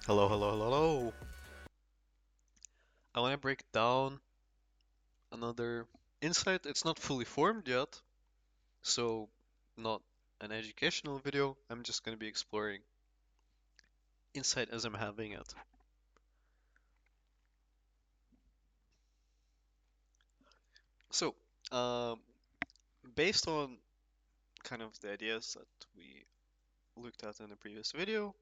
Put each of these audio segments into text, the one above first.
Hello, hello, hello, hello. I want to break down another insight. It's not fully formed yet, so not an educational video. I'm just going to be exploring insight as I'm having it. So, um, based on kind of the ideas that we looked at in the previous video,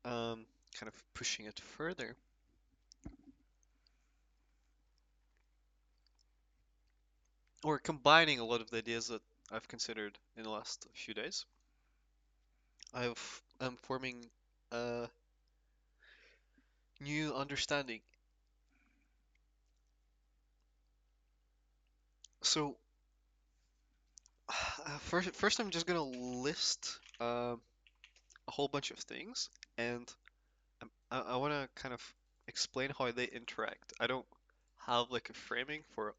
kind of pushing it further, or combining a lot of the ideas that I've considered in the last few days, I'm forming a new understanding. So, first, I'm just gonna list a whole bunch of things, and I want to kind of explain how they interact. I don't have like a framing for.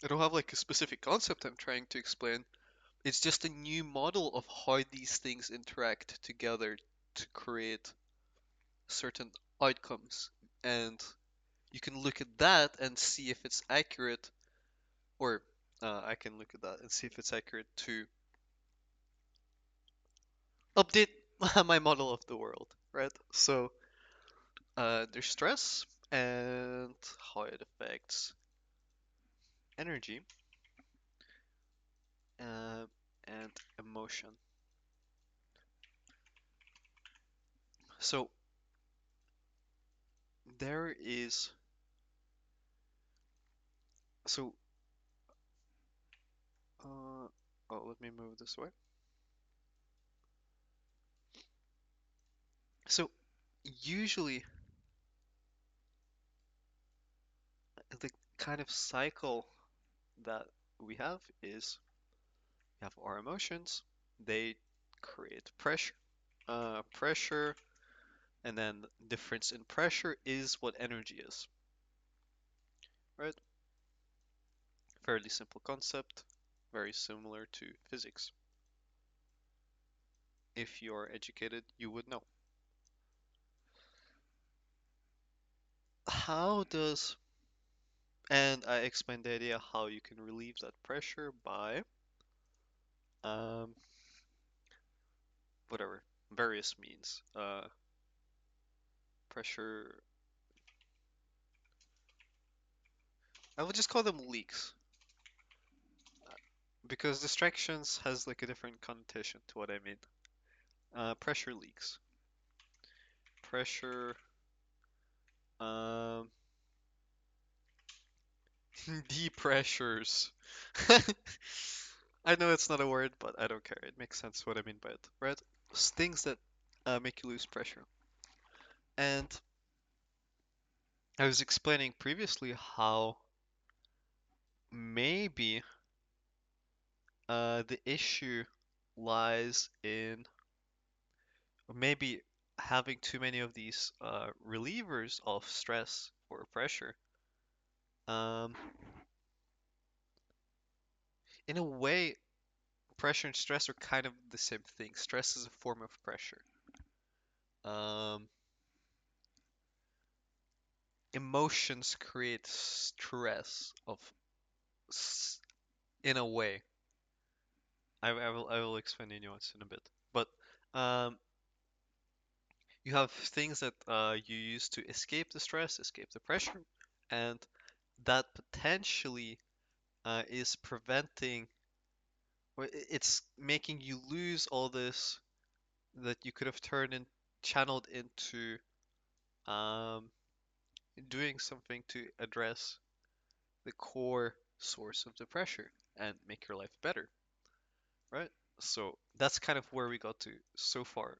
I don't have like a specific concept I'm trying to explain. It's just a new model of how these things interact together to create certain outcomes, and you can look at that and see if it's accurate, or I can look at that and see if it's accurate to update my model of the world, right? So there's stress and how it affects energy uh, and emotion. So there is so let me move this way. So usually the kind of cycle that we have is we have our emotions, they create pressure, and then difference in pressure is what energy is, right? Fairly simple concept, very similar to physics. If you're educated, you would know. How does, and I explained the idea how you can relieve that pressure by, um, whatever, various means. Pressure, I will just call them leaks, because distractions has like a different connotation to what I mean. Pressure leaks. Pressure, um, depressures. I know it's not a word, but I don't care. It makes sense what I mean by it, right? Things that make you lose pressure. And I was explaining previously how maybe the issue lies in maybe having too many of these relievers of stress or pressure. Um, in a way, pressure and stress are kind of the same thing. Stress is a form of pressure. Um, Emotions create stress of in a way. I will explain the nuance in a bit. But um, you have things that you use to escape the stress, escape the pressure, and that potentially is preventing, or it's making you lose all this that you could have turned and channeled into um, doing something to address the core source of the pressure and make your life better, right? So that's kind of where we got to so far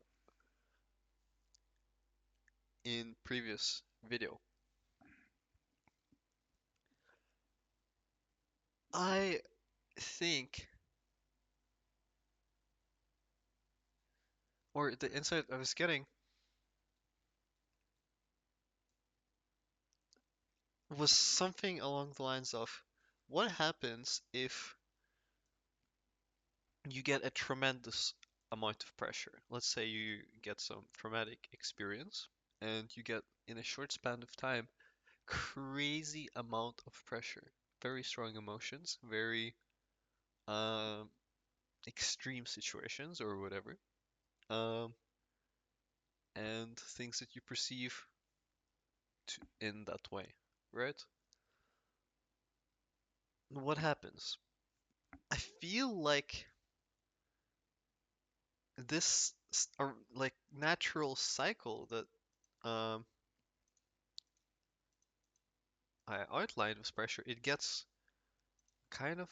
in previous video. I think, or the insight I was getting was something along the lines of what happens if you get a tremendous amount of pressure. Let's say you get some traumatic experience and you get in a short span of time crazy amount of pressure, very strong emotions, very um, extreme situations or whatever, um, and things that you perceive in that way, right? What happens? I feel like this like natural cycle that um, I outlined with pressure, it gets kind of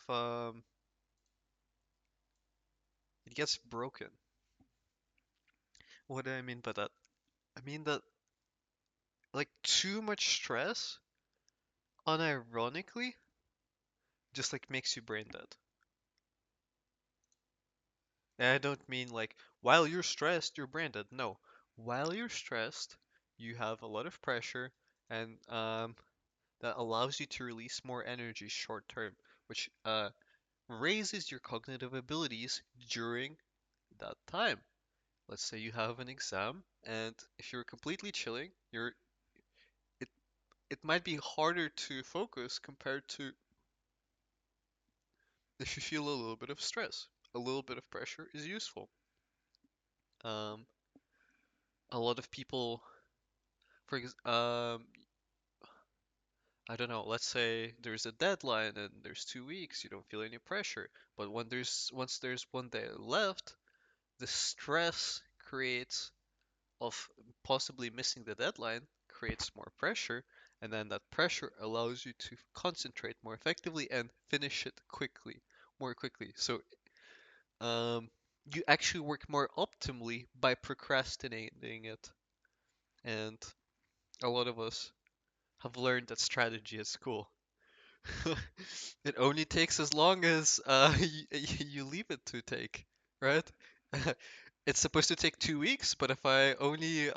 it gets broken. What do I mean by that? I mean that like too much stress unironically just like makes you brain dead. And I don't mean like while you're stressed, you're brain dead. No, while you're stressed, you have a lot of pressure, and that allows you to release more energy short term, which raises your cognitive abilities during that time. Let's say you have an exam, and if you're completely chilling, it it might be harder to focus compared to if you feel a little bit of stress. A little bit of pressure is useful. Um, a lot of people, I don't know, let's say there's a deadline and there's 2 weeks, you don't feel any pressure. But once there's one day left, the stress creates of possibly missing the deadline creates more pressure, and then that pressure allows you to concentrate more effectively and finish it more quickly. So um, you actually work more optimally by procrastinating it. And a lot of us have learned that strategy at school. It only takes as long as you leave it to take, right? It's supposed to take 2 weeks, but if I only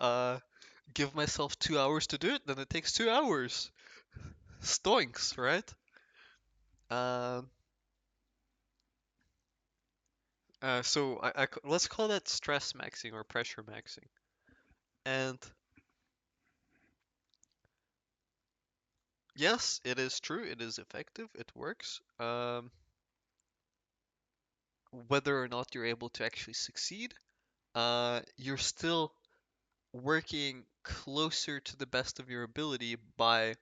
give myself 2 hours to do it, then it takes 2 hours. Stoinks, right? Um, let's call that stress maxing or pressure maxing. And yes, it is true. It is effective. It works. Whether or not you're able to actually succeed, you're still working closer to the best of your ability by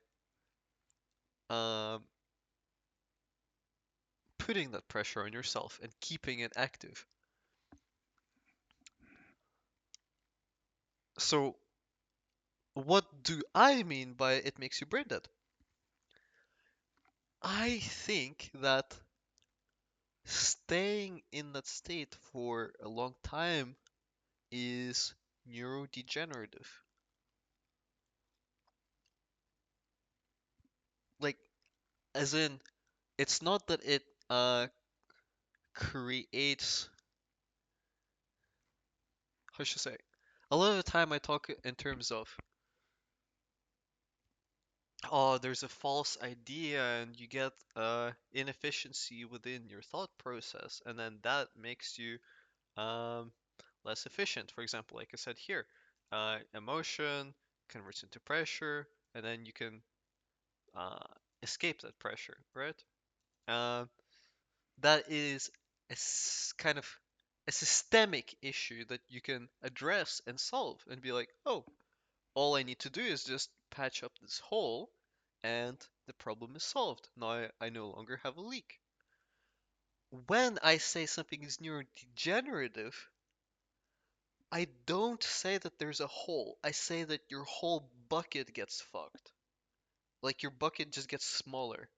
um, putting that pressure on yourself and keeping it active. So, what do I mean by it makes you brain dead? I think that staying in that state for a long time is neurodegenerative. Like, as in, it's not that it creates, how should I say? A lot of the time I talk in terms of, oh, there's a false idea and you get inefficiency within your thought process, and then that makes you um, less efficient. For example, like I said here, emotion converts into pressure, and then you can uh, escape that pressure, right? Uh, that is kind of a systemic issue that you can address and solve and be like, oh, all I need to do is just patch up this hole and the problem is solved. Now I no longer have a leak. When I say something is neurodegenerative, I don't say that there's a hole. I say that your whole bucket gets fucked. Like your bucket just gets smaller.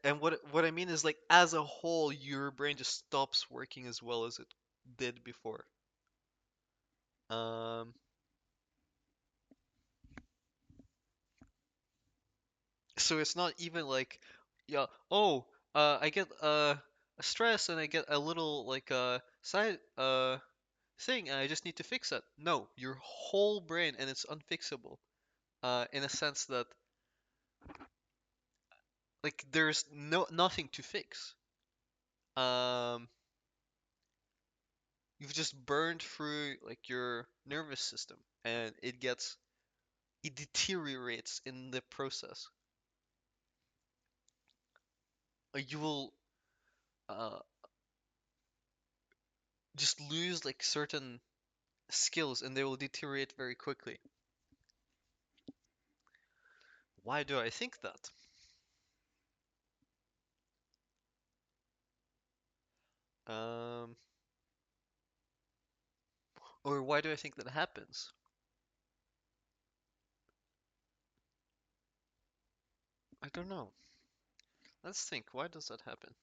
And what I mean is like as a whole, your brain just stops working as well as it did before. Um, so it's not even like, yeah, oh, I get a stress and I get a little like side thing and I just need to fix it. No, your whole brain and it's unfixable. In a sense that like there's nothing to fix. Um, you've just burned through like your nervous system, and it deteriorates in the process. You will uh, just lose like certain skills, and they will deteriorate very quickly. Why do I think that? Um, or why do I think that happens? I don't know. Let's think. Why does that happen?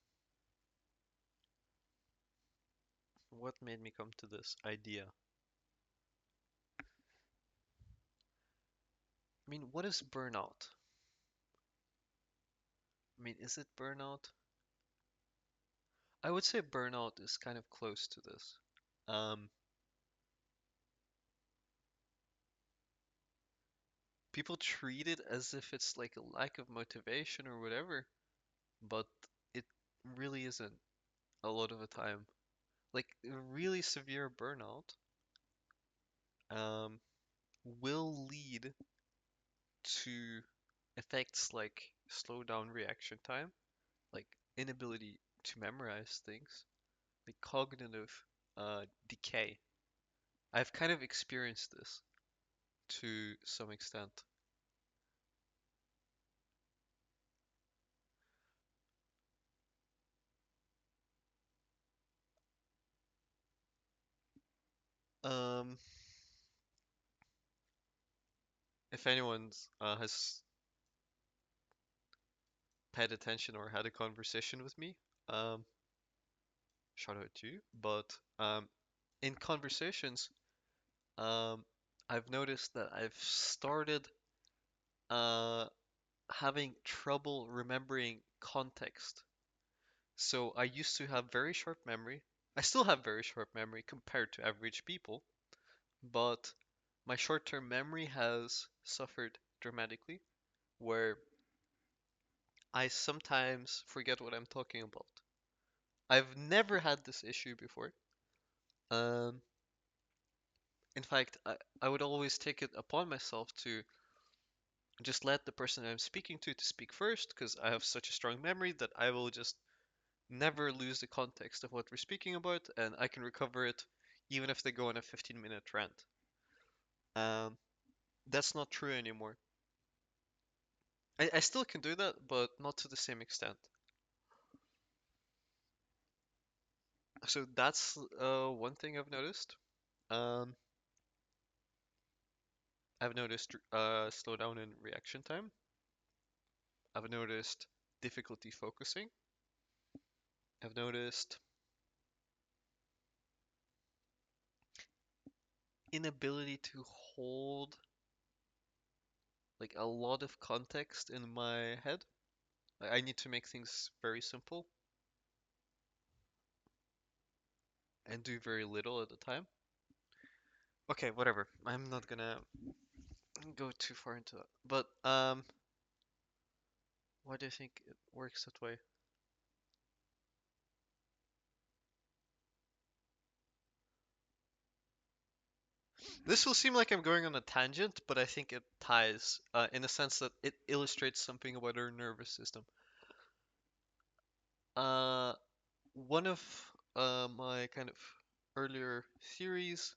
What made me come to this idea? I mean, what is burnout? I mean, is it burnout? I would say burnout is kind of close to this. Um, People treat it as if it's like a lack of motivation or whatever, but it really isn't a lot of the time. Like, a really severe burnout um, will lead to effects like slow down reaction time, like inability to memorize things, like cognitive decay. I've kind of experienced this to some extent. Um, if anyone has paid attention or had a conversation with me, um, shout out to you. But in conversations, um, I've noticed that I've started uh, having trouble remembering context. So I used to have very short memory. I still have very short memory compared to average people, but my short-term memory has suffered dramatically, where I sometimes forget what I'm talking about. I've never had this issue before. Um, in fact, I would always take it upon myself to just let the person I'm speaking to speak first, because I have such a strong memory that I will just never lose the context of what we're speaking about, and I can recover it even if they go on a 15-minute rant. Um, that's not true anymore. I still can do that, but not to the same extent. So that's one thing I've noticed. Um, I've noticed slowdown in reaction time. I've noticed difficulty focusing. I've noticed inability to hold like a lot of context in my head. I need to make things very simple and do very little at a time. Okay, whatever. I'm not gonna go too far into that. But why do you think it works that way? This will seem like I'm going on a tangent, but I think it ties in a sense that it illustrates something about our nervous system. Uh, One of my kind of earlier theories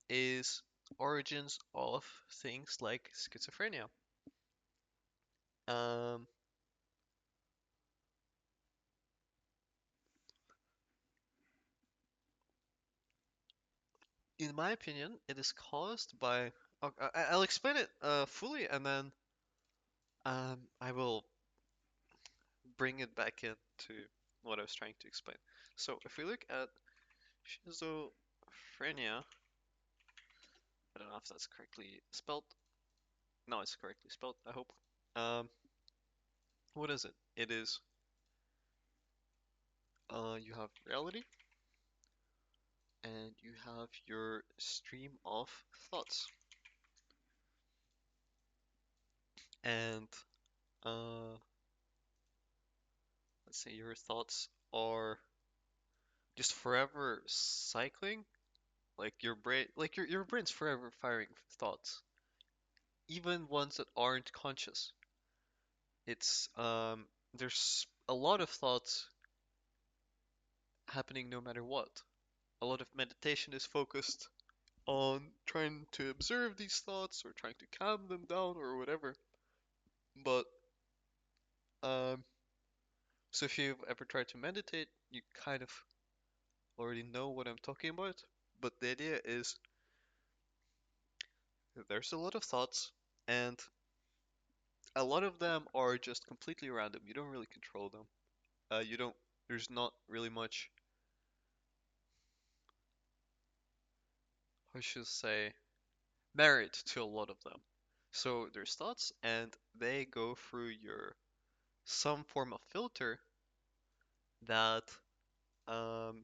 is origins of things like schizophrenia. Um, in my opinion, it is caused by. I'll explain it fully, and then I will bring it back into what I was trying to explain. So, if we look at schizophrenia, I don't know if that's correctly spelled. No, it's correctly spelled, I hope. Um, what is it? It is, you have reality and you have your stream of thoughts. And, uh, let's say your thoughts are just forever cycling, like your brain, like your brain's forever firing thoughts, even ones that aren't conscious. It's there's a lot of thoughts happening no matter what. A lot of meditation is focused on trying to observe these thoughts or trying to calm them down or whatever. But um, so if you've ever tried to meditate, you kind of already know what I'm talking about. But the idea is there's a lot of thoughts, and a lot of them are just completely random. You don't really control them. You don't. There's not really much. I should say merit to a lot of them. So there's thoughts, and they go through your some form of filter that um,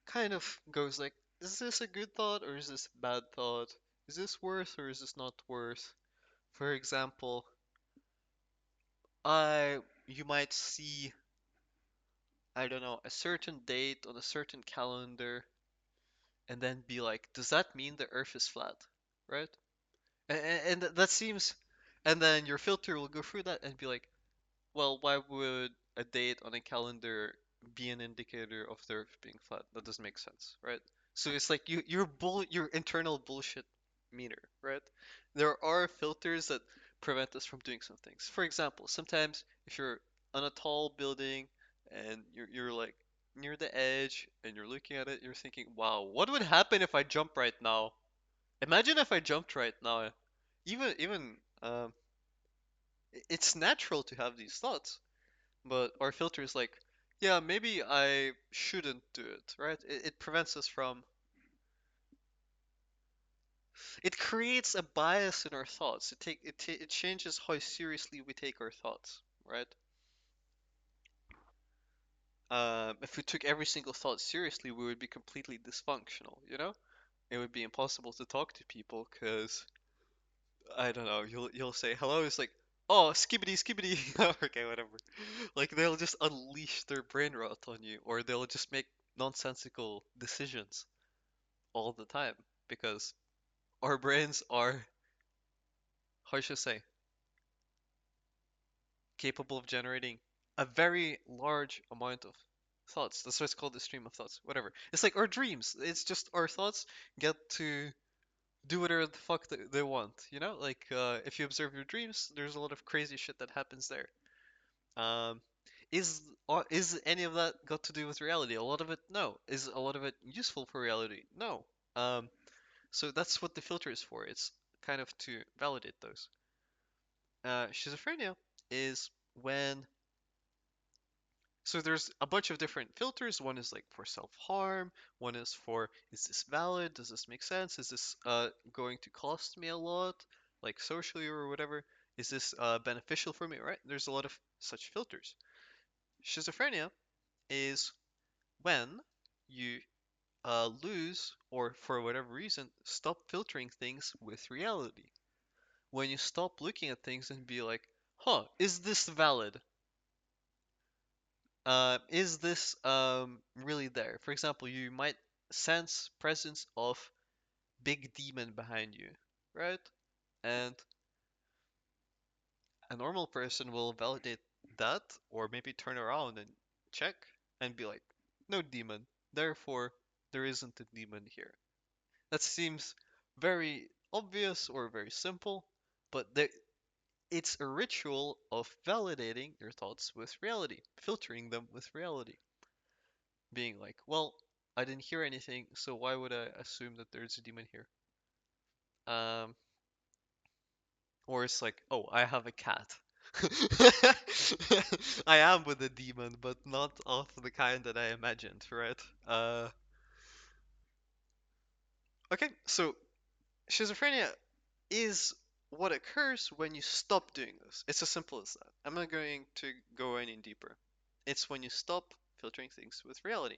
kind of goes like, is this a good thought or is this a bad thought? Is this worth or is this not worth? For example, I you might see, I don't know, a certain date on a certain calendar and then be like, does that mean the Earth is flat? Right? And that seems, and then your filter will go through that and be like, well, why would a date on a calendar be an indicator of the Earth being flat? That doesn't make sense, right? So it's like your internal bullshit meter, right? There are filters that prevent us from doing some things. For example, sometimes if you're on a tall building and you're like near the edge and you're looking at it, you're thinking, wow, what would happen if I jump right now? Imagine if I jumped right now. Even it's natural to have these thoughts. But our filter is like, yeah, maybe I shouldn't do it, right? It prevents us from. It creates a bias in our thoughts. It changes how seriously we take our thoughts, right? If we took every single thought seriously, we would be completely dysfunctional, you know? It would be impossible to talk to people because I don't know. You'll say hello. It's like, oh, skibbity skibbity. Okay, whatever. Like they'll just unleash their brain rot on you, or they'll just make nonsensical decisions all the time because our brains are, how should I say, capable of generating a very large amount of thoughts. That's why it's called the stream of thoughts. Whatever. It's like our dreams. It's just our thoughts get to do whatever the fuck they want. You know, like if you observe your dreams, there's a lot of crazy shit that happens there. Um, is any of that got to do with reality? A lot of it, no. Is a lot of it useful for reality? No. Um, so that's what the filter is for. It's kind of to validate those. Schizophrenia is when, so there's a bunch of different filters. One is like for self-harm. One is for, is this valid? Does this make sense? Is this going to cost me a lot, like socially or whatever? Is this beneficial for me? Right? There's a lot of such filters. Schizophrenia is when you lose, or for whatever reason, stop filtering things with reality. When you stop looking at things and be like, huh, is this valid? Is this really there? For example, you might sense presence of big demon behind you, right? And a normal person will validate that, or maybe turn around and check and be like, no demon, therefore there isn't a demon here. That seems very obvious or very simple, but it's a ritual of validating your thoughts with reality, filtering them with reality. Being like, well, I didn't hear anything, so why would I assume that there's a demon here? Um, or it's like, oh, I have a cat. I am with a demon, but not of the kind that I imagined, right? Okay, so schizophrenia is what occurs when you stop doing this. It's as simple as that. I'm not going to go any deeper. It's when you stop filtering things with reality.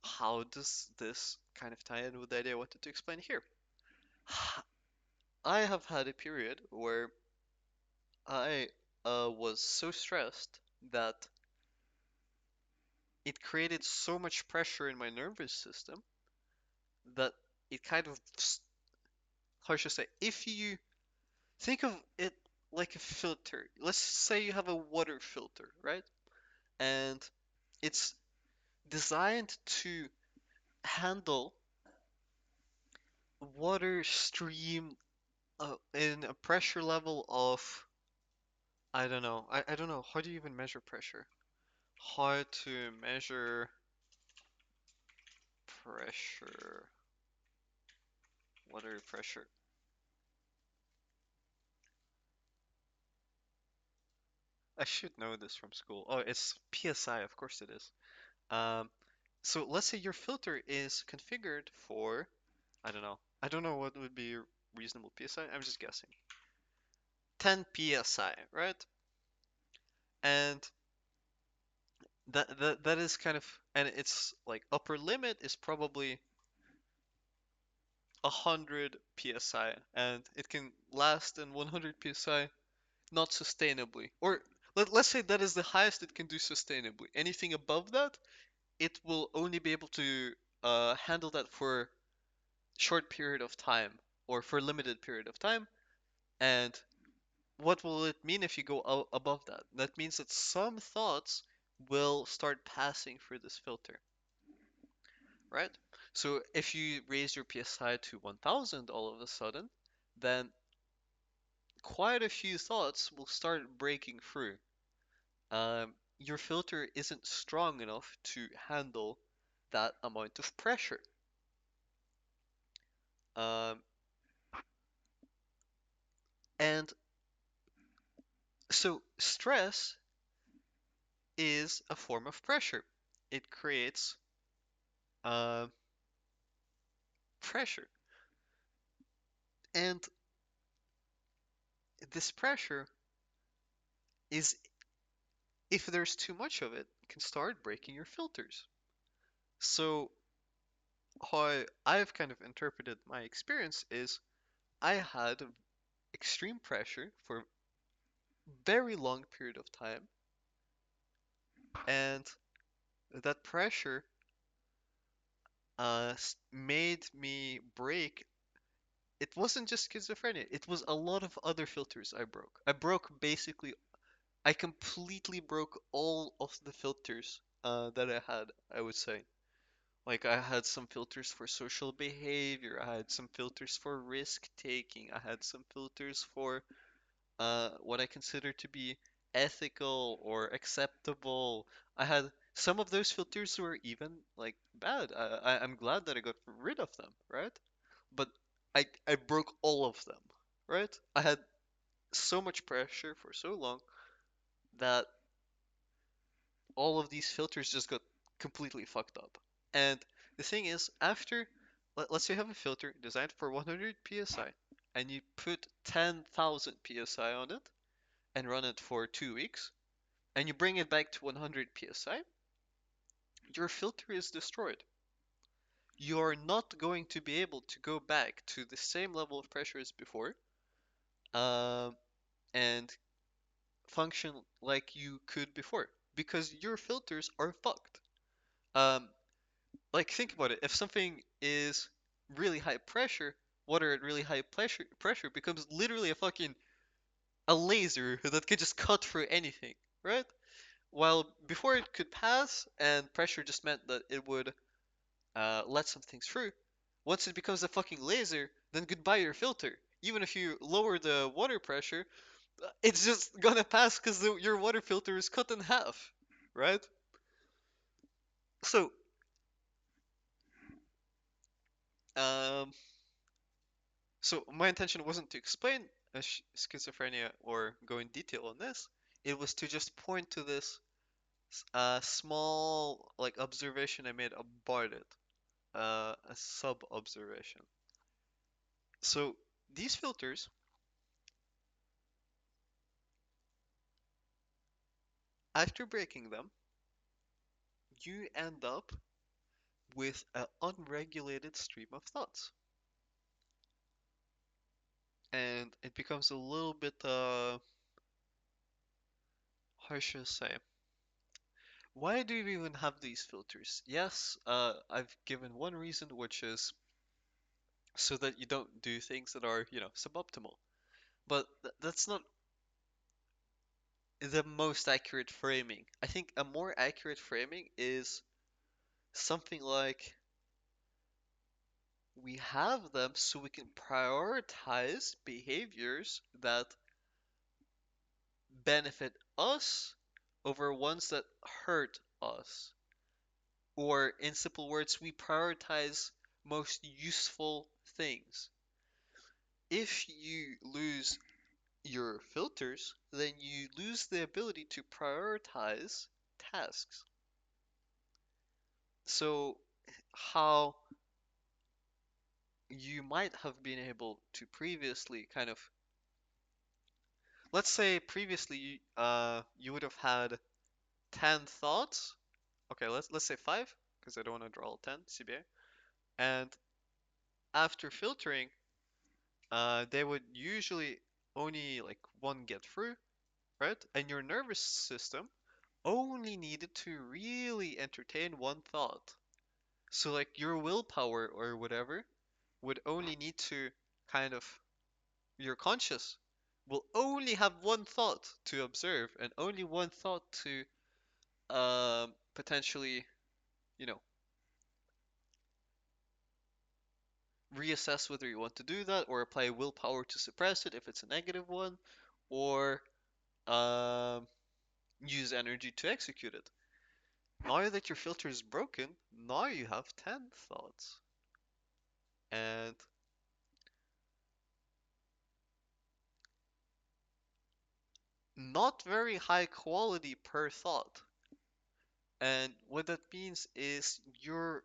How does this kind of tie in with the idea I wanted to explain here? I have had a period where I was so stressed that it created so much pressure in my nervous system that it kind of, how should I say, if you think of it like a filter, let's say you have a water filter, right? And it's designed to handle water stream in a pressure level of, I don't know. I don't know. How do you even measure pressure? How to measure pressure, water pressure. I should know this from school. Oh, it's PSI, of course it is. Um, so let's say your filter is configured for, I don't know. I don't know what would be reasonable PSI. I'm just guessing. 10 PSI, right? And that is kind of, and it's like upper limit is probably 100 PSI, and it can last in 100 PSI not sustainably. Or let's say that is the highest it can do sustainably. Anything above that, it will only be able to handle that for short period of time or for a limited period of time. And what will it mean if you go above that? That means that some thoughts will start passing through this filter, right? So if you raise your PSI to 1000 all of a sudden, then quite a few thoughts will start breaking through. Your filter isn't strong enough to handle that amount of pressure. Um, and so stress is a form of pressure. It creates uh, pressure. And this pressure is, if there's too much of it, can start breaking your filters. So how I've kind of interpreted my experience is I had extreme pressure for a very long period of time, and that pressure made me break. It wasn't just schizophrenia, it was a lot of other filters I broke. I completely broke all of the filters that I had, I would say. Like, I had some filters for social behavior, I had some filters for risk taking, I had some filters for what I consider to be ethical or acceptable. I had some of those filters were even like bad. I'm glad that I got rid of them, right? But I broke all of them, right? I had so much pressure for so long that all of these filters just got completely fucked up. And the thing is, after, let's say you have a filter designed for 100 psi, and you put 10,000 psi on it and run it for 2 weeks, and you bring it back to 100 psi, your filter is destroyed. You're not going to be able to go back to the same level of pressure as before, um, and function like you could before because your filters are fucked. Um, like think about it. If something is really high pressure, water at really high pressure becomes literally a laser that can just cut through anything, right? While before it could pass and pressure just meant that it would let some things through. Once it becomes a fucking laser, then goodbye your filter. Even if you lower the water pressure, it's just gonna pass because your water filter is cut in half, right? So, um, so my intention wasn't to explain schizophrenia or go in detail on this. It was to just point to this small like observation I made about it, a sub observation. So these filters, after breaking them, you end up with an unregulated stream of thoughts. And it becomes a little bit, how should I say? Why do we even have these filters? Yes, I've given one reason, which is so that you don't do things that are, suboptimal. But that's not the most accurate framing. I think a more accurate framing is something like we have them so we can prioritize behaviors that benefit us over ones that hurt us. Or, in simple words, we prioritize most useful things. If you lose your filters, then you lose the ability to prioritize tasks. So, how you might have been able to previously kind of, let's say previously you would have had 10 thoughts. Okay, let's say 5 because I don't want to draw 10 CBA. And after filtering, they would usually only like one get through, right? And your nervous system only needed to really entertain one thought. So like your willpower or whatever would only need to kind of your conscious will only have one thought to observe and only one thought to potentially, you know, reassess whether you want to do that or apply willpower to suppress it if it's a negative one, or um, use energy to execute it. Now that your filter is broken, now you have 10 thoughts. And not very high quality per thought. And what that means is your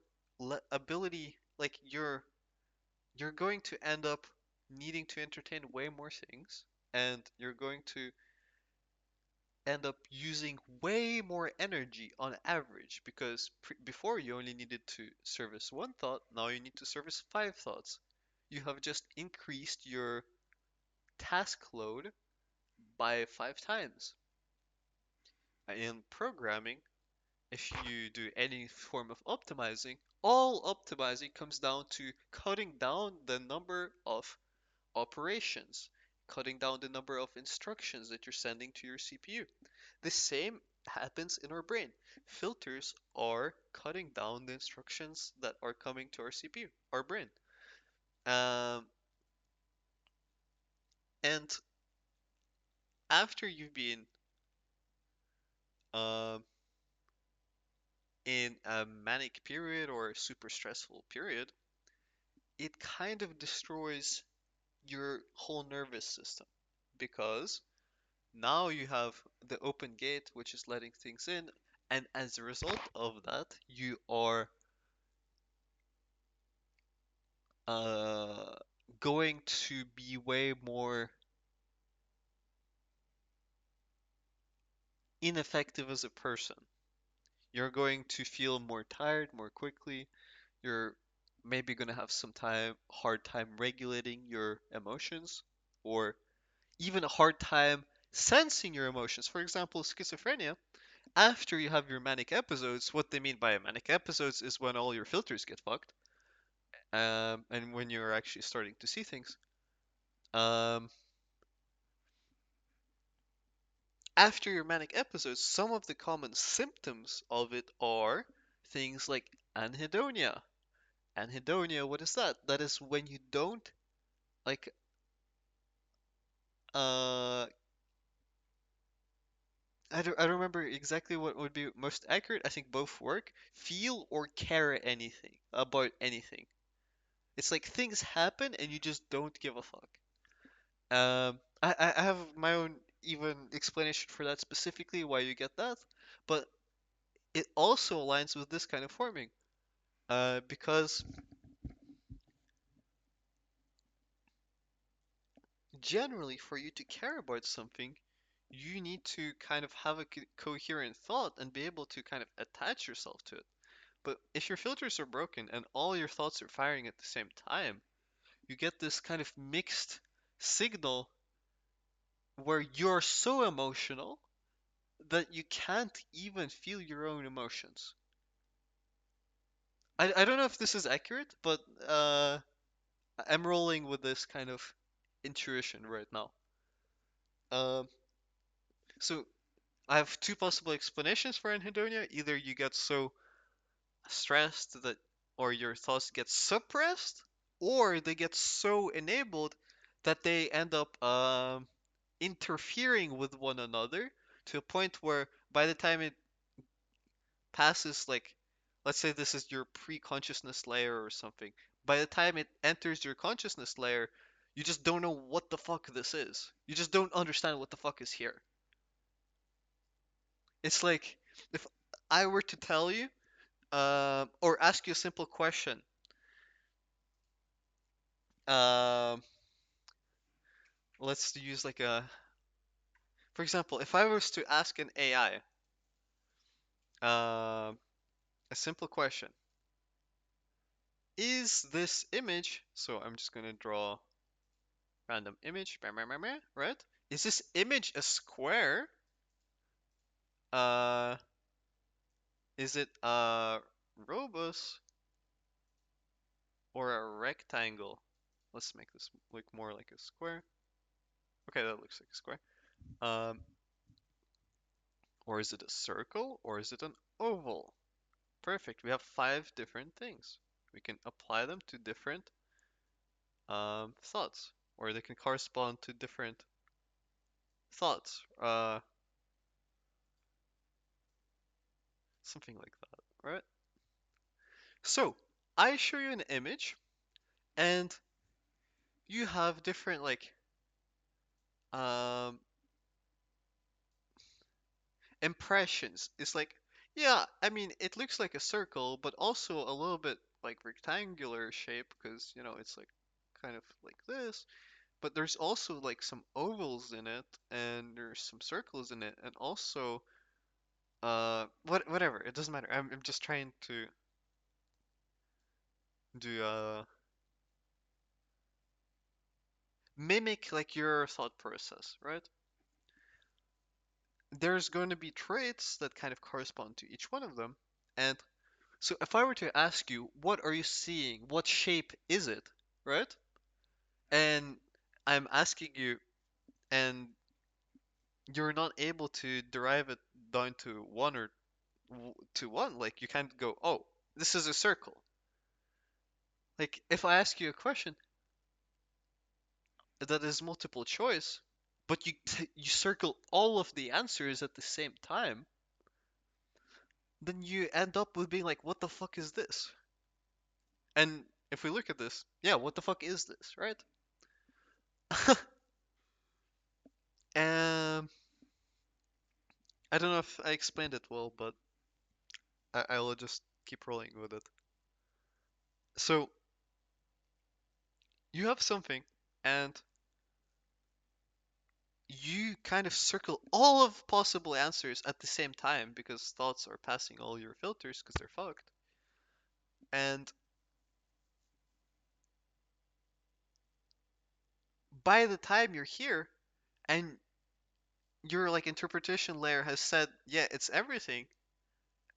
ability, like you're going to end up needing to entertain way more things, and you're going to end up using way more energy on average because before you only needed to service one thought, now you need to service five thoughts. You have just increased your task load by 5 times. In programming, if you do any form of optimizing, all optimizing comes down to cutting down the number of operations, cutting down the number of instructions that you're sending to your CPU. The same happens in our brain. Filters are cutting down the instructions that are coming to our CPU, our brain. Um, and after you've been um, in a manic period or a super stressful period, it kind of destroys your whole nervous system because now you have the open gate, which is letting things in, and as a result of that, you are uh, going to be way more ineffective as a person. You're going to feel more tired more quickly. You're maybe going to have some hard time regulating your emotions, or even a hard time sensing your emotions. For example, schizophrenia. After you have your manic episodes, what they mean by manic episodes is when all your filters get fucked, and when you're actually starting to see things. Um, After your manic episodes, some of the common symptoms of it are things like anhedonia. Anhedonia, what is that? That is when you don't like uh I don't remember exactly what would be most accurate. I think both work. Feel or care anything about anything. It's like things happen and you just don't give a fuck. I have my own even explanation for that specifically why you get that, but it also aligns with this kind of forming. Because generally, for you to care about something, you need to kind of have a coherent thought and be able to kind of attach yourself to it. But if your filters are broken and all your thoughts are firing at the same time, you get this kind of mixed signal where you're so emotional that you can't even feel your own emotions. I don't know if this is accurate, but I'm rolling with this kind of intuition right now. Um, so I have two possible explanations for anhedonia. Either you get so stressed that, or your thoughts get suppressed, or they get so enabled that they end up interfering with one another to a point where by the time it passes, like, let's say this is your pre-consciousness layer or something, by the time it enters your consciousness layer, you just don't know what the fuck this is. You just don't understand what the fuck is here. It's like if I were to tell you, or ask you a simple question. Um, let's use like for example, if I was to ask an AI, a simple question: Is this image? So I'm just gonna draw random image, right? Is this image a square? Uh, is it a rhombus or a rectangle? Let's make this look more like a square. Okay, that looks like a square. Um, or is it a circle or is it an oval? Perfect. We have five different things. We can apply them to different thoughts, or they can correspond to different thoughts. Something like that, right? So I show you an image, and you have different like um, impressions. It's like, yeah, I mean, it looks like a circle, but also a little bit like rectangular shape because it's like kind of like this. But there's also like some ovals in it, and there's some circles in it, and also whatever. It doesn't matter. I'm just trying to do mimic like your thought process, right? There's going to be traits that kind of correspond to each one of them. And so if I were to ask you, what are you seeing? What shape is it? Right? And I'm asking you, and you're not able to derive it down to one or to one. Like you can't go, oh, this is a circle. Like if I ask you a question that is multiple choice, but you circle all of the answers at the same time, then you end up with being like, what the fuck is this? And if we look at this, yeah, what the fuck is this, right? um, I don't know if I explained it well, but I will just keep rolling with it. So you have something, and you kind of circle all of possible answers at the same time because thoughts are passing all your filters because they're fucked. And by the time you're here, and your like interpretation layer has said, yeah, it's everything,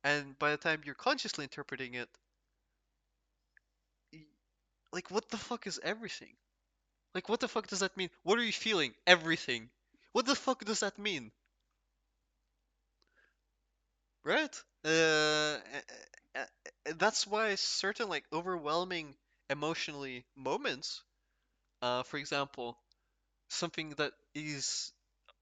and by the time you're consciously interpreting it, like what the fuck is everything? Like what the fuck does that mean? What are you feeling? Everything. What the fuck does that mean? Right? That's why certain like overwhelming emotionally moments, for example, something that is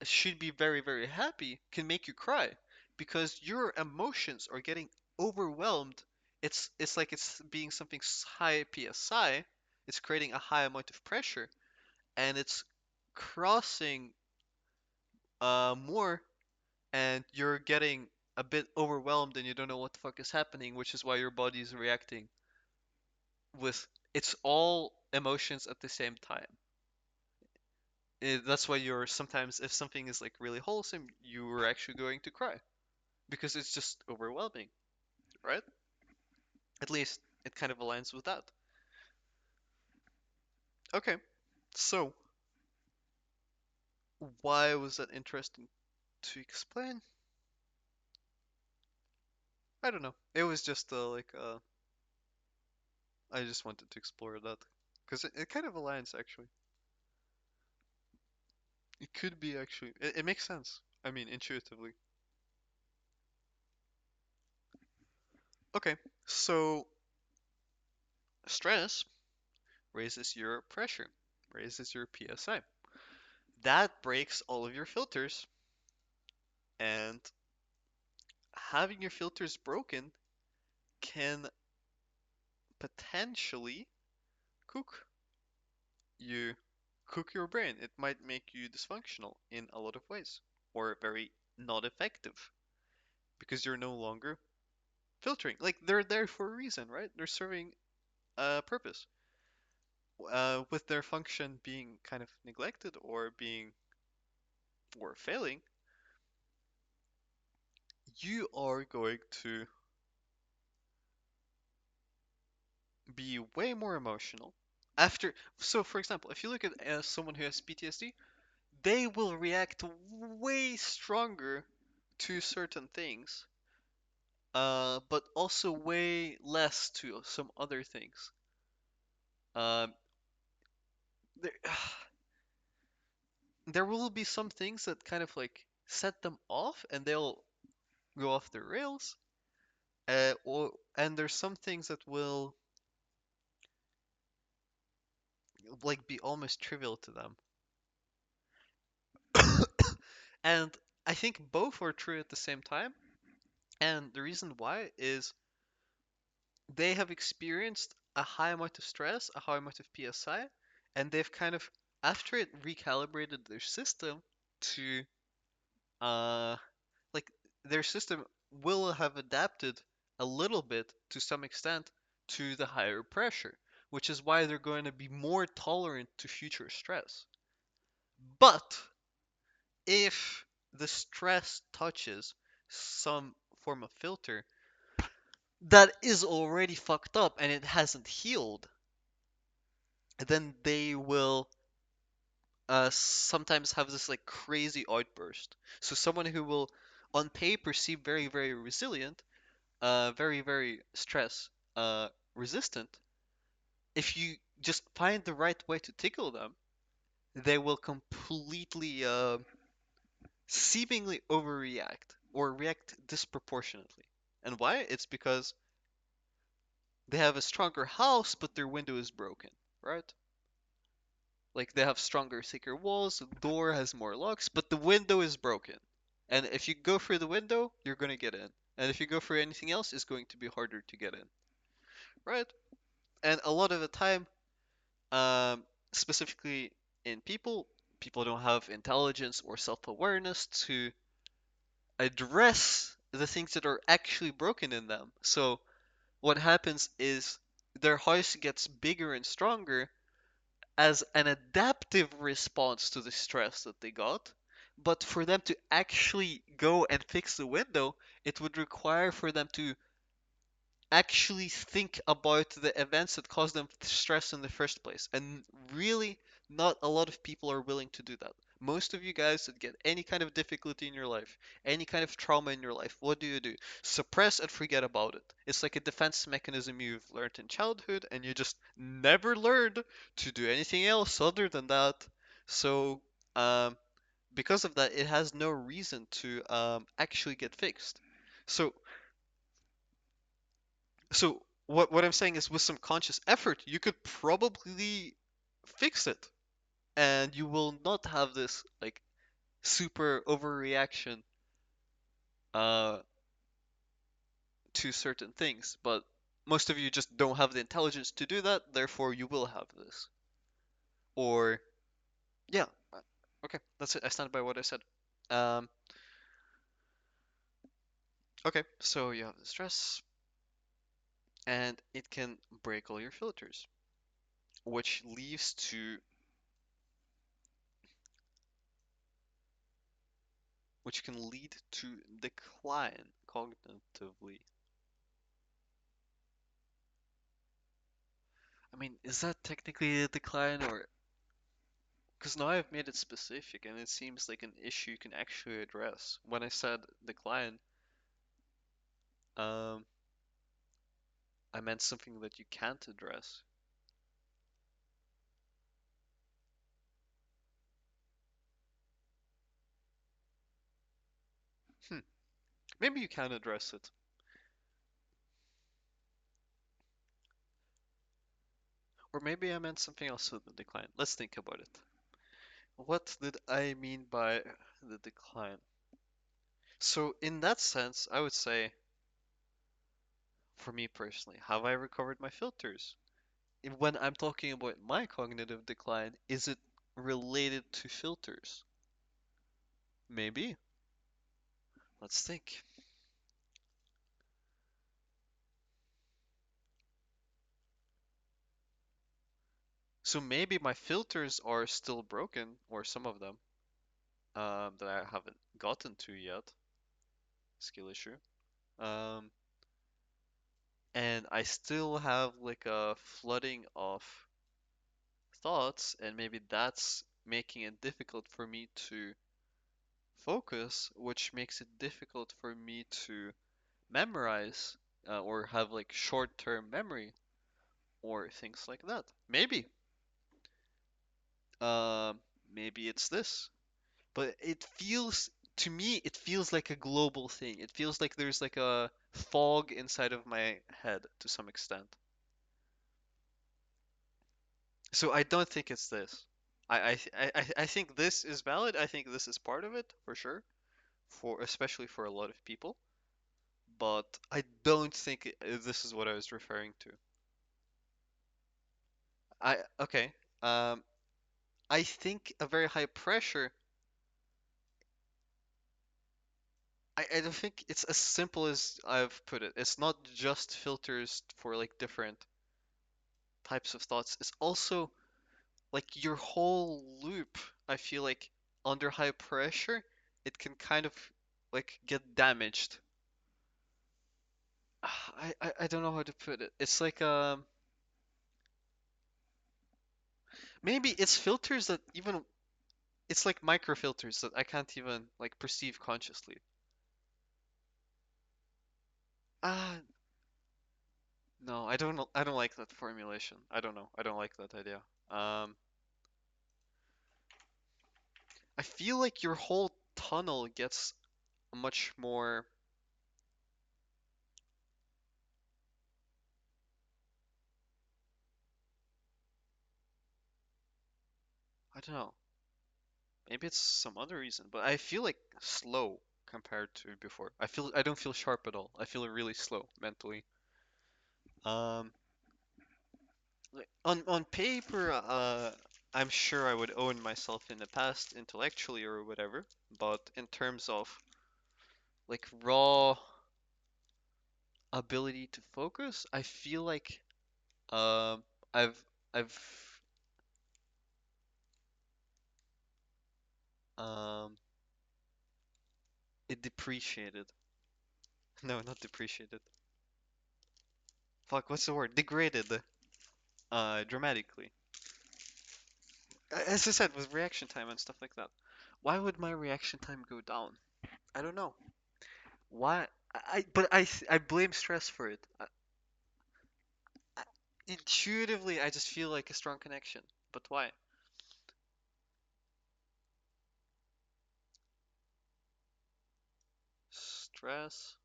should be very very happy can make you cry because your emotions are getting overwhelmed. It's like it's being something high psi. It's creating a high amount of pressure, and it's crossing more, and you're getting a bit overwhelmed and you don't know what the fuck is happening, which is why your body is reacting with it's all emotions at the same time. That's why you're sometimes, if something is like really wholesome, you are actually going to cry because it's just overwhelming, right? At least it kind of aligns with that. Okay, so why was that interesting to explain? I don't know. It was just I just wanted to explore that because it kind of aligns actually. It could be actually. It makes sense. I mean, intuitively. Okay, so stress raises your pressure, raises your PSI. That breaks all of your filters, and having your filters broken can potentially cook you, cook your brain. It might make you dysfunctional in a lot of ways, or very not effective because you're no longer filtering. Like they're there for a reason, right? They're serving a purpose. With their function being kind of neglected or being or failing, you are going to be way more emotional after. So, for example, if you look at someone who has PTSD, they will react way stronger to certain things, but also way less to some other things. Um, there, there will be some things that kind of like set them off, and they'll go off the rails. And there's some things that will like be almost trivial to them. And I think both are true at the same time. And the reason why is they have experienced a high amount of stress, a high amount of PSI, and they've kind of, after it recalibrated their system to, uh, like, their system will have adapted a little bit to some extent to the higher pressure, which is why they're going to be more tolerant to future stress. But if the stress touches some form of filter that is already fucked up and it hasn't healed, then they will sometimes have this like crazy outburst. So someone who will, on paper, seem very, very resilient, very, very stress resistant, if you just find the right way to tickle them, they will completely seemingly overreact or react disproportionately. And why? It's because they have a stronger house, but their window is broken, right? Like they have stronger, thicker walls, the door has more locks, but the window is broken. And if you go through the window, you're gonna get in. And if you go through anything else, it's going to be harder to get in, right? And a lot of the time, um, specifically in people, people don't have intelligence or self-awareness to address the things that are actually broken in them. So what happens is their house gets bigger and stronger as an adaptive response to the stress that they got. But for them to actually go and fix the window, it would require for them to actually think about the events that caused them stress in the first place. And really, not a lot of people are willing to do that. Most of you guys that get any kind of difficulty in your life, any kind of trauma in your life, what do? Suppress and forget about it. It's like a defense mechanism you've learned in childhood, and you just never learned to do anything else other than that. So, um, because of that, it has no reason to actually get fixed. So, so what I'm saying is with some conscious effort, you could probably fix it and you will not have this like super overreaction uh to certain things, but most of you just don't have the intelligence to do that, therefore you will have this. Or yeah, uh, okay, that's it. I stand by what I said. Um okay, so you have the stress and it can break all your filters, which leads to which can lead to decline cognitively. I mean, is that technically a decline or because now I've made it specific and it seems like an issue you can actually address. When I said decline, Um, I meant something that you can't address. Hmm. Maybe you can address it. Or maybe I meant something else with the decline. Let's think about it. What did I mean by the decline? So, in that sense, I would say, for me personally, have I recovered my filters? When I'm talking about my cognitive decline, is it related to filters? Maybe. Let's think. So maybe my filters are still broken, or some of them, that I haven't gotten to yet. Skill issue. Um, and I still have like a flooding of thoughts, and maybe that's making it difficult for me to focus, which makes it difficult for me to memorize or have like short-term memory or things like that. Um, maybe it's this, but it feels to me it feels like a global thing. It feels like there's like a fog inside of my head to some extent. So I don't think it's this. I think this is valid. I think this is part of it for sure, for especially for a lot of people. But I don't think this is what I was referring to. I okay. Um, I think a very high pressure. I don't think it's as simple as I've put it. It's not just filters for like different types of thoughts. It's also like your whole loop. I feel like under high pressure, it can kind of like get damaged. I don't know how to put it. It's like maybe it's filters that even it's like micro filters that I can't even like perceive consciously. Ah, no, I don't like that formulation. I don't know. I don't like that idea. Um, I feel like your whole tunnel gets much more. I don't know. Maybe it's some other reason, but I feel like slow compared to before. I don't feel sharp at all. I feel really slow mentally. Um, like, on paper, I'm sure I would own myself in the past intellectually or whatever, but in terms of like raw ability to focus, I feel like um I've I've um it depreciated. No, not depreciated. Fuck, what's the word? Degraded dramatically. As I said, with reaction time and stuff like that. Why would my reaction time go down? I don't know. Why? I blame stress for it. Intuitively, I just feel like a strong connection. But why? Stress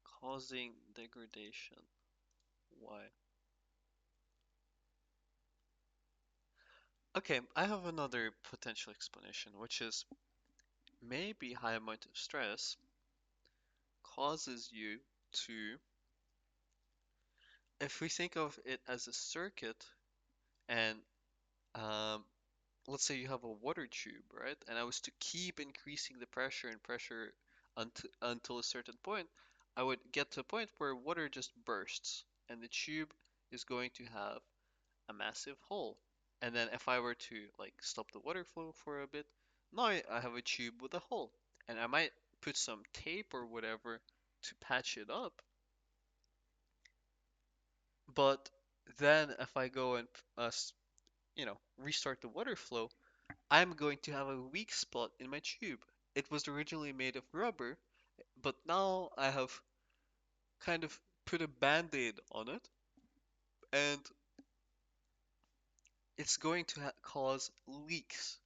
causing degradation. Why? Okay, I have another potential explanation, which is maybe high amount of stress causes you to, if we think of it as a circuit, and um, let's say you have a water tube, right? And I was to keep increasing the pressure and pressure until a certain point, I would get to a point where water just bursts and the tube is going to have a massive hole. And then if I were to like stop the water flow for a bit, now I have a tube with a hole. And I might put some tape or whatever to patch it up. But then if I go and restart the water flow, I'm going to have a weak spot in my tube. it was originally made of rubber, but now I have kind of put a band-aid on it, and it's going to cause leaks.